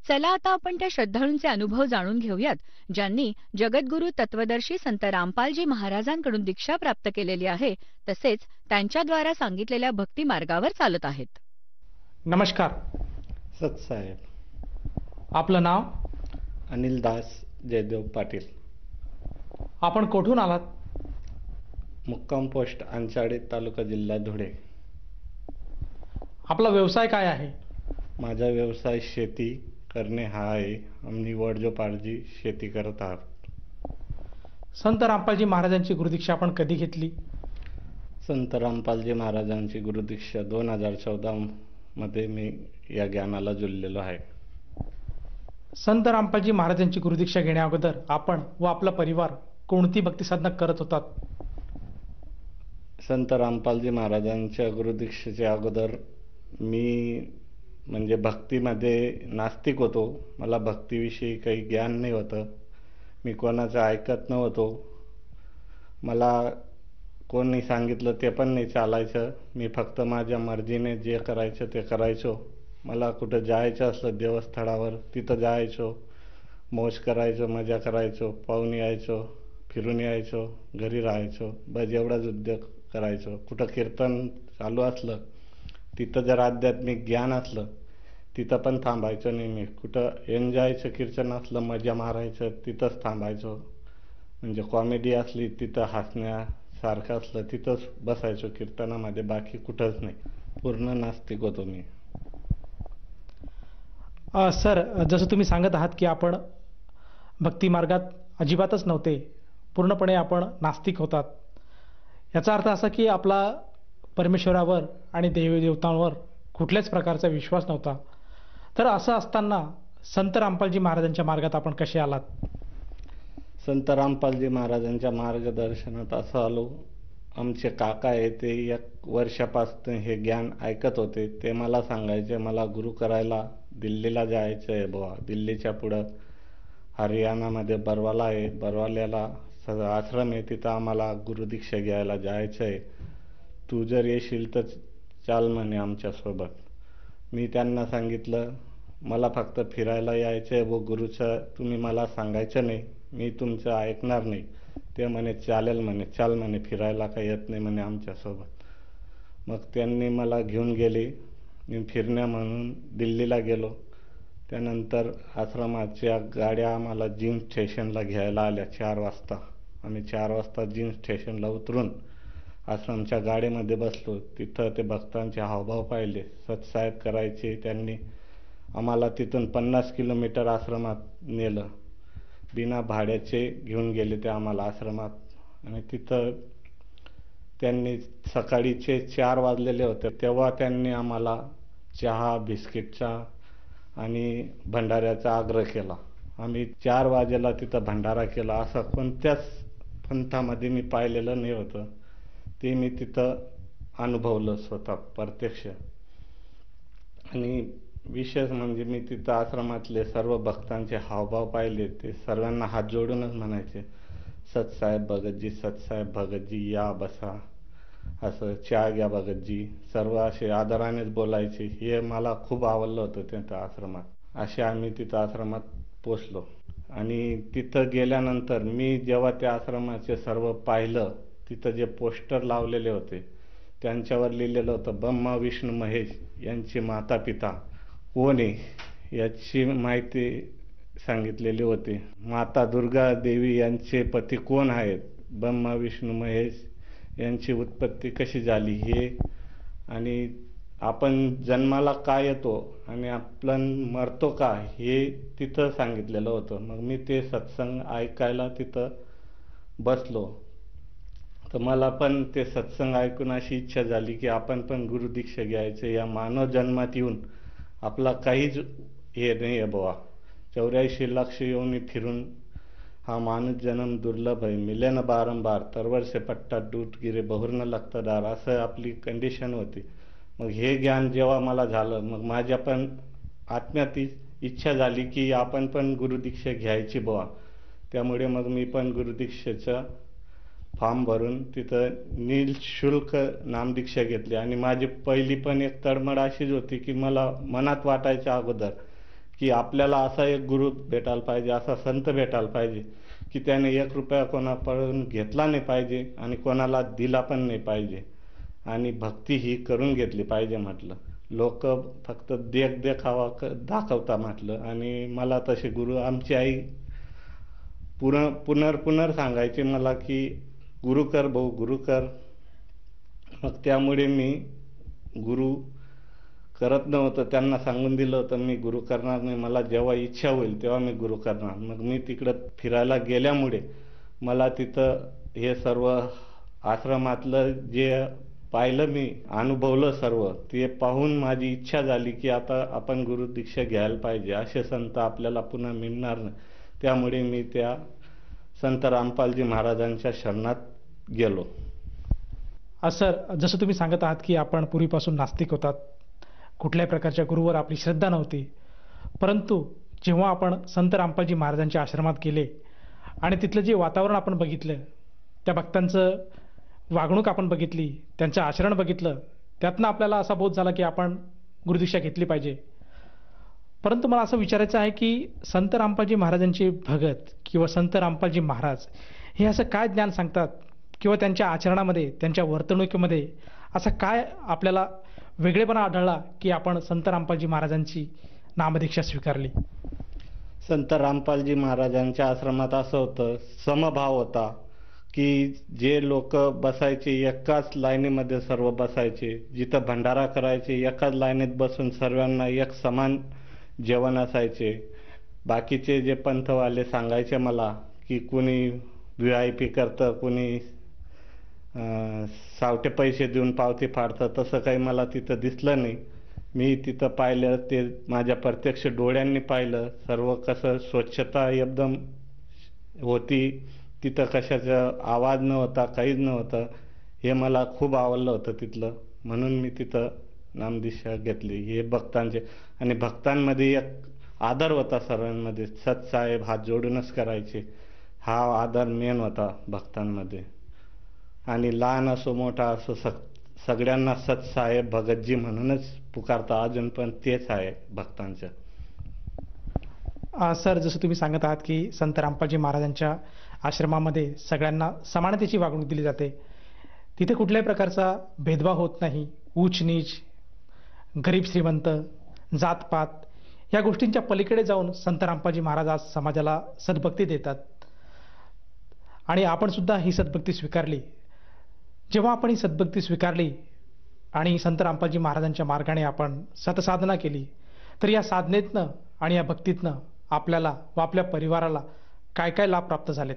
[SPEAKER 1] चला आता आपण त्या श्रद्धाळूंचे अनुभव जाणून घेऊयात, ज्यांनी जगद्गुरू तत्वदर्शी संत रामपालजी महाराजांकडून दीक्षा प्राप्त केलेली आहे, तसेच त्यांच्याद्वारा सांगितलेल्या भक्ती मार्गावर चालत आहेत.
[SPEAKER 4] नमस्कार.
[SPEAKER 5] सतसाहेब.
[SPEAKER 4] आपलं नाव?
[SPEAKER 5] अनिल दास जयदेव पाटील.
[SPEAKER 4] आपण कोठून आलात?
[SPEAKER 5] मुक्काम पोस्ट अंचाडी, तालुका जिल्हा धुळे.
[SPEAKER 4] आपला व्यवसाय काय आहे?
[SPEAKER 5] माझा व्यवसाय शेती करणे हा आहे. आम्ही वडजोपार्जी शेती करत आहोत.
[SPEAKER 4] संत रामपालजी महाराजांची गुरुदीक्षा आपण कधी घेतली?
[SPEAKER 5] संत रामपालजी महाराजांची गुरुदीक्षा 2014 मध्ये मी या ज्ञानाला जुळलेलो आहे.
[SPEAKER 4] संत रामपालजी महाराजांची गुरुदीक्षा घेण्या अगोदर आपण व आपला परिवार कोणती भक्ती साधना करत होतात?
[SPEAKER 5] संत रामपालजी महाराजांच्या गुरुदीक्षेच्या अगोदर मी म्हणजे भक्तीमध्ये नास्तिक होतो. मला भक्तीविषयी काही ज्ञान नाही होतं. मी कोणाचं ऐकत नव्हतो. मला कोणी सांगितलं ते पण नाही चालायचं. मी फक्त माझ्या मर्जीने जे करायचं ते करायचो. मला कुठं जायचं असलं देवस्थळावर तिथं जायचो, मौज करायचो, मजा करायचो, पाहून यायचो, फिरून यायचो, घरी राहायचो. बस एवढाच उद्योग करायचो. कुठं कीर्तन चालू असलं, तिथं जर आध्यात्मिक ज्ञान असलं तिथं पण थांबायचो नाही मी. कुठं एन्जॉयचं कीर्तन असलं, मजा मारायचं, तिथंच थांबायचो. म्हणजे कॉमेडी असली तिथं हसण्यासारखं असलं तिथंच बसायचो कीर्तनामध्ये, बाकी कुठंच नाही. पूर्ण नास्तिक होतो मी.
[SPEAKER 4] सर, जसं तुम्ही सांगत आहात की आपण भक्ती मार्गात अजिबातच नव्हते, पूर्णपणे आपण नास्तिक होतात. याचा अर्थ असा की आपला परमेश्वरावर आणि देवी देवतांवर कुठल्याच प्रकारचा विश्वास नव्हता. तर असं असताना संत रामपालजी महाराजांच्या मार्गात आपण कसे आलात?
[SPEAKER 5] संत रामपालजी महाराजांच्या मार्गदर्शनात असं आलो. आमचे काका आहे ते 1 वर्षापासून हे ज्ञान ऐकत होते. ते मला सांगायचे मला गुरु करायला दिल्लीला जायचं आहे बुवा. दिल्लीच्या पुढं हरियाणामध्ये बरवाला आहे, बरवाल्याला आश्रम आहे, तिथं आम्हाला गुरुदीक्षा घ्यायला जायचं आहे. तू जर येशील तर चाल म्हणे आमच्यासोबत. मी त्यांना सांगितलं मला फक्त फिरायला यायचं आहे व गुरुचं तुम्ही मला सांगायचं नाही, मी तुमचं ऐकणार नाही. ते म्हणे चालेल म्हणे, चाल म्हणे, फिरायला काही येत नाही म्हणे आमच्यासोबत. मग त्यांनी मला घेऊन गेले. मी फिरण्या म्हणून दिल्लीला गेलो. त्यानंतर आश्रमाच्या गाड्या आम्हाला जीन्स स्टेशनला घ्यायला आल्या 4 वाजता. आम्ही 4 वाजता जीन्स स्टेशनला उतरून आश्रमच्या गाडीमध्ये बसलो. तिथं ते भक्तांचे हावभाव पाहिले, सतसाहेब करायचे. त्यांनी आम्हाला तिथून 50 किलोमीटर आश्रमात नेलं. बिना भाड्याचे घेऊन गेले ते आम्हाला आश्रमात. आणि तिथं त्यांनी सकाळीचे 4 वाजलेले होते तेव्हा त्यांनी आम्हाला चहा, बिस्किटचा आणि भंडाऱ्याचा आग्रह केला. आम्ही 4 वाजेला तिथं भंडारा केला. असं कोणत्याच पंथामध्ये मी पाहिलेलं नाही होतं. ते मी तिथं अनुभवलं स्वतः प्रत्यक्ष. आणि विशेष म्हणजे मी तिथं आश्रमातले सर्व भक्तांचे हावभाव पाहिले. ते सर्वांना हात जोडूनच म्हणायचे सतसाहेब भगतजी, सतसाहेब भगतजी, या बसा, असं चहा घ्या भगतजी, सर्व असे आदरानेच बोलायचे. हे मला खूप आवडलं होतं तिथं आश्रमात. असे आम्ही तिथं आश्रमात पोचलो. आणि तिथं गेल्यानंतर मी जेव्हा त्या आश्रमाचे सर्व पाहिलं, तिथं जे पोस्टर लावलेले होते त्यांच्यावर लिहिलेलं होतं ब्रह्मा विष्णू महेश यांचे माता पिता कोण आहे याची माहिती सांगितलेली होती. माता दुर्गा देवी यांचे पती कोण आहेत, ब्रह्मा विष्णू महेश यांची उत्पत्ती कशी झाली हे, आणि आपण जन्माला का येतो आणि आपण मरतो का हे तिथं सांगितलेलं होतं. मग मी ते सत्संग ऐकायला तिथं बसलो. तर मला पण ते सत्संग ऐकून अशी इच्छा झाली की आपण पण गुरुदीक्षा घ्यायचं. या मानव जन्मात येऊन आपला काहीच हे नाही आहे बुवा. 84 लाख योनी फिरून हा माणूस जन्म दुर्लभ आहे. मिले न बारंबार तरवर से पट्टा टूट गिरे बहुर न लगता दार, असं आपली कंडिशन होती. मग हे ज्ञान जेव्हा मला झालं, मग माझ्या पण आत्म्यात इच्छा झाली की आपण पण गुरुदीक्षा घ्यायची बुवा. त्यामुळे मग मी पण गुरुदीक्षेचा फॉर्म भरून तिथं निःशुल्क नामदीक्षा घेतली. आणि माझी पहिली पण एक तळमळ अशीच होती की मला मनात वाटायच्या अगोदर की आपल्याला असा एक गुरु भेटायला पाहिजे, असा संत भेटायला पाहिजे की त्याने 1 रुपया कोणाकडून घेतला नाही पाहिजे आणि कोणाला दिला पण नाही पाहिजे, आणि भक्ती ही करून घेतली पाहिजे म्हटलं. लोक फक्त देखावा दाखवता म्हटलं. आणि मला तसे गुरु आमची आई पुनर सांगायचे मला की गुरु कर भाऊ, गुरु कर. मग त्यामुळे मी गुरु करत नव्हतं. त्यांना सांगून दिलं होतं मी गुरु करणार नाही, मला जेव्हा इच्छा होईल तेव्हा मी गुरु करणार. मग मी तिकडं फिरायला गेल्यामुळे मला तिथं हे सर्व आश्रमातलं जे पाहिलं, मी अनुभवलं सर्व, ते पाहून माझी इच्छा झाली की आता आपण गुरुदीक्षा घ्यायला पाहिजे. असे संत आपल्याला पुन्हा मिळणार नाही. त्यामुळे मी त्या संत रामपालजी महाराजांच्या शरणात गेलो.
[SPEAKER 4] सर, जसं तुम्ही सांगत आहात की आपण पूर्वीपासून नास्तिक होतात, कुठल्याही प्रकारच्या गुरुवर आपली श्रद्धा नव्हती, परंतु जेव्हा आपण संत रामपालजी महाराजांच्या आश्रमात गेले आणि तिथलं जे वातावरण आपण बघितलं, त्या भक्तांचं वागणूक आपण बघितली, त्यांचं आचरण बघितलं, त्यातनं आपल्याला असा बोध झाला की आपण गुरुदीक्षा घेतली पाहिजे. परंतु मला असं विचारायचं आहे की संत रामपालजी महाराजांचे भगत किंवा संत रामपालजी महाराज हे असं काय ज्ञान सांगतात किंवा त्यांच्या आचरणामध्ये, त्यांच्या वर्तणुकीमध्ये असा काय आपल्याला वेगळेपणा आढळला की आपण संत रामपालजी महाराजांची नामदीक्षा स्वीकारली?
[SPEAKER 5] संत रामपालजी महाराजांच्या आश्रमात असं होतं, समभाव होता की जे लोक बसायचे एकाच लाईनीमध्ये सर्व बसायचे, जिथं भंडारा करायचे एकाच लाईनीत बसून सर्वांना एक समान जेवण असायचे. बाकीचे जे पंथवाले सांगायचे मला की कुणी VIP करतं, कुणी सावटे पैसे देऊन पावती फाडतं, तसं काही मला तिथं दिसलं नाही. मी तिथं पाहिलं ते माझ्या प्रत्यक्ष डोळ्यांनी पाहिलं. सर्व कसं स्वच्छता एकदम होती, तिथं कशाचा आवाज नव्हता, काहीच नव्हतं. हे मला खूप आवडलं होतं तिथलं, म्हणून मी तिथं नामदीक्षा घेतली. हे भक्तांचे, आणि भक्तांमध्ये एक आदर होता सर्वांमध्ये. सतसाहेब हात जोडूनच करायचे, हा आदर मेन होता भक्तांमध्ये. आणि लहान असो मोठा असो सगळ्यांना सतसाहेब भगतजी म्हणूनच पुकारता, अजून पण तेच आहे भक्तांचं.
[SPEAKER 4] सर, जसं तुम्ही सांगत आहात की संत रामपालजी महाराजांच्या आश्रमामध्ये सगळ्यांना समानतेची वागणूक दिली जाते, तिथे कुठल्याही प्रकारचा भेदभाव होत नाही. उच्च नीच, गरीब श्रीमंत, जातपात या गोष्टींच्या पलीकडे जाऊन संत रामपालजी महाराज आज समाजाला सद्भक्ती देतात आणि आपण सुद्धा ही सद्भक्ती स्वीकारली. जेव्हा आपण ही सद्भक्ती स्वीकारली आणि संत रामपालजी महाराजांच्या मार्गाने आपण सतसाधना केली, तर या साधनेतनं आणि या भक्तीतनं आपल्याला व आपल्या परिवाराला काय काय लाभ प्राप्त झालेत?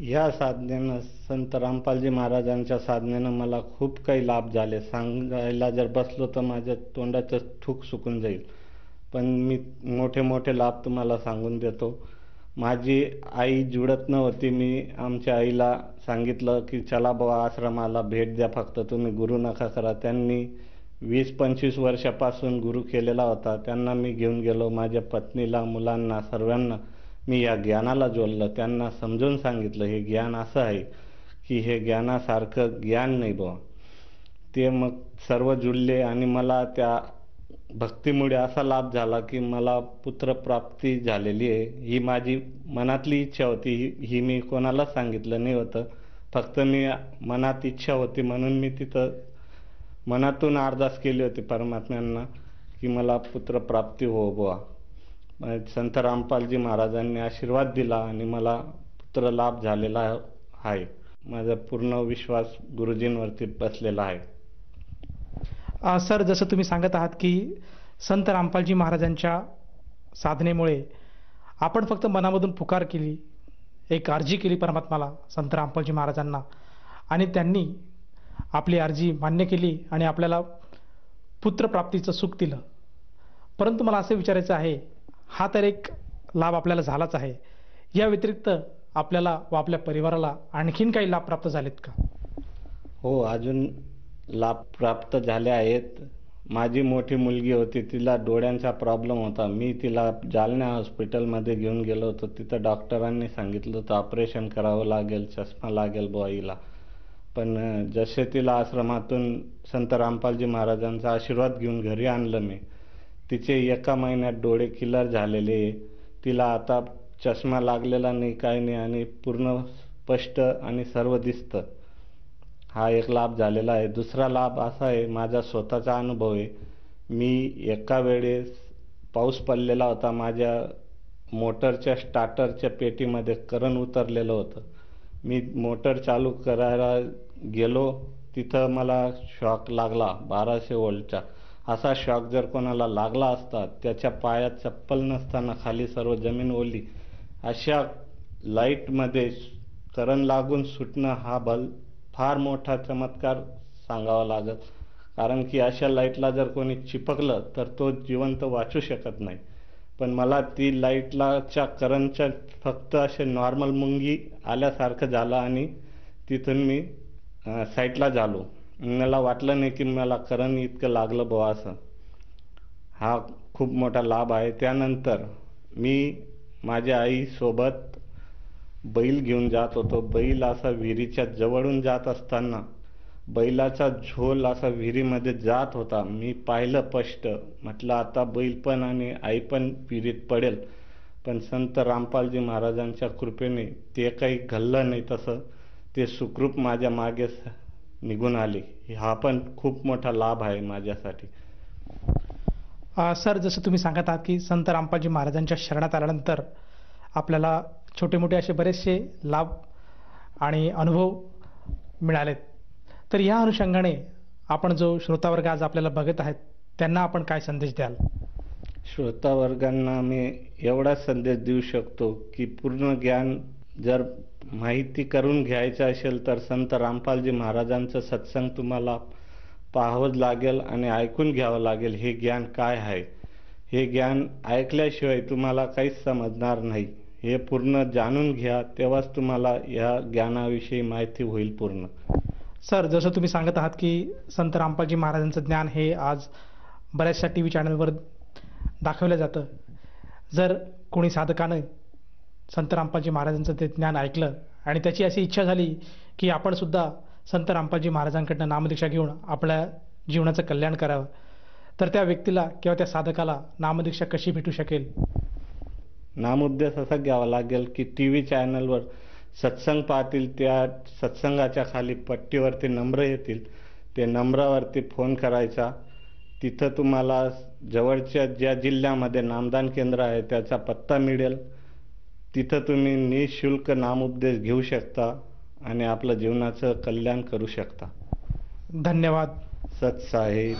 [SPEAKER 5] या साधनेनं, संत रामपालजी महाराजांच्या साधनेनं मला खूप काही लाभ झाले. सांगायला जर बसलो तर माझ्या तोंडाचं थूक सुकून जाईल, पण मी मोठे मोठे लाभ तुम्हाला सांगून देतो. माझी आई जुळत नव्हती. मी आमच्या आईला सांगितलं की चला बुवा आश्रमाला भेट द्या, फक्त तुम्ही गुरु नका करा. त्यांनी 20-25 वर्षापासून गुरु केलेला होता. त्यांना मी घेऊन गेलो. माझ्या पत्नीला, मुलांना, सर्वांना मी या ज्ञानाला जोडलं. त्यांना समजून सांगितलं हे ज्ञान असं आहे की हे ज्ञानासारखं ज्ञान नाही बुवा. ते मग सर्व जुळले आणि मला त्या भक्तीमुळे असा लाभ झाला की मला पुत्रप्राप्ती झालेली आहे. ही माझी मनातली इच्छा होती, ही मी कोणालाच सांगितलं नाही होतं. फक्त मी मनात इच्छा होती म्हणून मी तिथं मनातून अरदास केली होती परमात्म्यांना की मला पुत्रप्राप्ती हो बुवा. संत रामपालजी महाराजांनी आशीर्वाद दिला आणि मला पुत्र लाभ झालेला आहे. माझा पूर्ण विश्वास गुरुजींवरती बसलेला आहे.
[SPEAKER 4] सर, जसं तुम्ही सांगत आहात की संत रामपालजी महाराजांच्या साधनेमुळे आपण फक्त मनामधून पुकार केली, एक अर्जी केली परमात्माला, संत रामपालजी महाराजांना, आणि त्यांनी आपली अर्जी मान्य केली आणि आपल्याला पुत्रप्राप्तीचं सुख दिलं. परंतु मला असं विचारायचं आहे, हा तर एक लाभ आपल्याला झालाच आहे, या व्यतिरिक्त आपल्याला व आपल्या परिवाराला आणखीन काही लाभ प्राप्त झालेत का?
[SPEAKER 5] हो, अजून लाभ प्राप्त झाले आहेत. माझी मोठी मुलगी होती, तिला डोळ्यांचा प्रॉब्लेम होता. मी तिला जालना हॉस्पिटलमध्ये घेऊन गेलो होतो. तिथं डॉक्टरांनी सांगितलं होतं ऑपरेशन करावं लागेल, चष्मा लागेल बुवाईला. पण जसे तिला आश्रमातून संत रामपालजी महाराजांचा आशीर्वाद घेऊन घरी आणलं मी, तिचे 1 महिन्यात डोळे क्लिअर झालेले. तिला आता चष्मा लागलेला नाही, काही नाही, आणि पूर्ण स्पष्ट आणि सर्व दिसतं. हा एक लाभ झालेला आहे. दुसरा लाभ असा आहे, माझा स्वतःचा अनुभव आहे. मी एका वेळेस पाऊस पडलेला होता, माझ्या मोटरच्या स्टार्टरच्या पेटीमध्ये करंट उतरलेलं होतं. मी मोटर चालू करायला गेलो, तिथं मला शॉक लागला 1200 व्होल्टचा. असा शॉक जर कोणाला लागला असता, त्याच्या पायात चप्पल नसताना खाली सर्व जमीन ओली, अशा लाईटमध्ये करंट लागून सुटणं हा फार मोठा चमत्कार सांगावा लागत. कारण की अशा लाईटला जर कोणी चिपकलं तर तो जिवंत वाचू शकत नाही. पण मला ती लाईटलाच्या करंटच्या फक्त असे नॉर्मल मुंगी आल्यासारखं झालं आणि तिथून मी साईडला झालो. मला वाटलं नाही की मला करंट इतकं लागलं बुवा असं. हा खूप मोठा लाभ आहे. त्यानंतर मी माझ्या आईसोबत बैल घेऊन जात होतो. बैल असा विहिरीच्या जवळून जात असताना बैलाचा झोल असा विहिरीमध्ये जात होता. मी पाहिलं स्पष्ट. म्हटलं आता बैल पण आणि आई पण विहिरीत पडेल. पण संत रामपालजी महाराजांच्या कृपेने ते काही घडलं नाही. तसं ते सुखरूप माझ्या मागे निघून आले. हा पण खूप मोठा लाभ आहे माझ्यासाठी.
[SPEAKER 4] सर, जसं तुम्ही सांगत आहात की संत रामपालजी महाराजांच्या शरणात आल्यानंतर आपल्याला छोटे मोठे असे बरेचसे लाभ आणि अनुभव मिळालेत. तर या अनुषंगाने आपण जो श्रोतावर्ग आज आपल्याला बघत आहेत त्यांना आपण काय संदेश द्याल?
[SPEAKER 5] श्रोतावर्गांना मी एवढा संदेश देऊ शकतो की पूर्ण ज्ञान जर माहिती करून घ्यायचं असेल तर संत रामपालजी महाराजांचं सत्संग तुम्हाला पाहावंच लागेल आणि ऐकून घ्यावं लागेल. हे ज्ञान काय आहे, हे ज्ञान ऐकल्याशिवाय तुम्हाला काहीच समजणार नाही. हे पूर्ण जाणून घ्या, तेव्हाच तुम्हाला या ज्ञानाविषयी माहिती होईल पूर्ण.
[SPEAKER 4] सर, जसं तुम्ही सांगत आहात की संत रामपालजी महाराजांचं ज्ञान हे आज बऱ्याचशा TV चॅनलवर दाखवलं जातं. जर कोणी साधकानं संत रामपालजी महाराजांचं ते ज्ञान ऐकलं आणि त्याची अशी इच्छा झाली की आपण सुद्धा संत रामपालजी महाराजांकडनं नामदीक्षा घेऊन आपल्या जीवनाचं कल्याण करावं, तर त्या व्यक्तीला किंवा त्या साधकाला नामदीक्षा कशी भेटू शकेल?
[SPEAKER 5] नामोपदेश असा घ्यावा लागेल की TV चॅनलवर सत्संग पाहतील, त्या सत्संगाच्या खाली पट्टीवरती नंबर येतील. ते नंबरावरती फोन करायचा. तिथं तुम्हाला जवळच्या ज्या जिल्ह्यामध्ये नामदान केंद्र आहे त्याचा पत्ता मिळेल. तिथं तुम्ही निःशुल्क नामोपदेश घेऊ शकता आणि आपलं जीवनाचं कल्याण करू शकता.
[SPEAKER 4] धन्यवाद.
[SPEAKER 5] सत साहेब.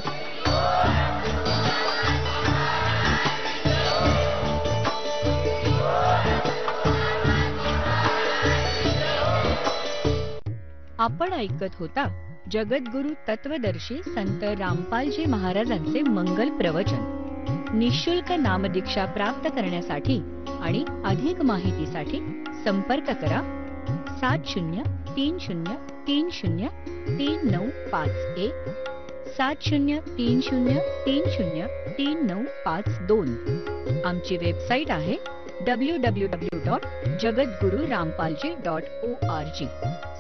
[SPEAKER 1] आपण ऐकत होता जगद्गुरु तत्वदर्शी संत रामपालजी महाराजांचे मंगल प्रवचन. निःशुल्क नामदीक्षा प्राप्त करण्यासाठी आणि अधिक माहितीसाठी संपर्क करा 7030303951 7030303952. आमची वेबसाईट आहे www.jagadgururampalji.org.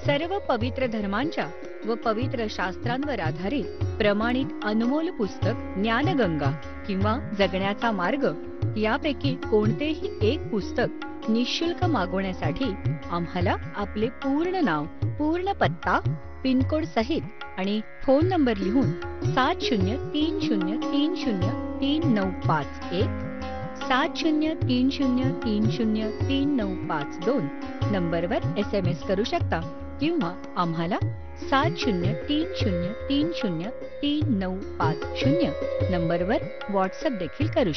[SPEAKER 1] सर्व पवित्र धर्मांच्या व पवित्र शास्त्रांवर आधारित प्रमाणित अनमोल पुस्तक ज्ञानगंगा किंवा जगण्याचा मार्ग यापैकी कोणतेही एक पुस्तक निःशुल्क मागवण्यासाठी आम्हाला आपले पूर्ण नाव, पूर्ण पत्ता, पिनकोड सहित आणि फोन नंबर लिहून 7030303951 7030303952 नंबरवर SMS करू शकता किंवा आम्हाला 7030303950 नंबरवर व्हॉट्सअप देखील करू शकता.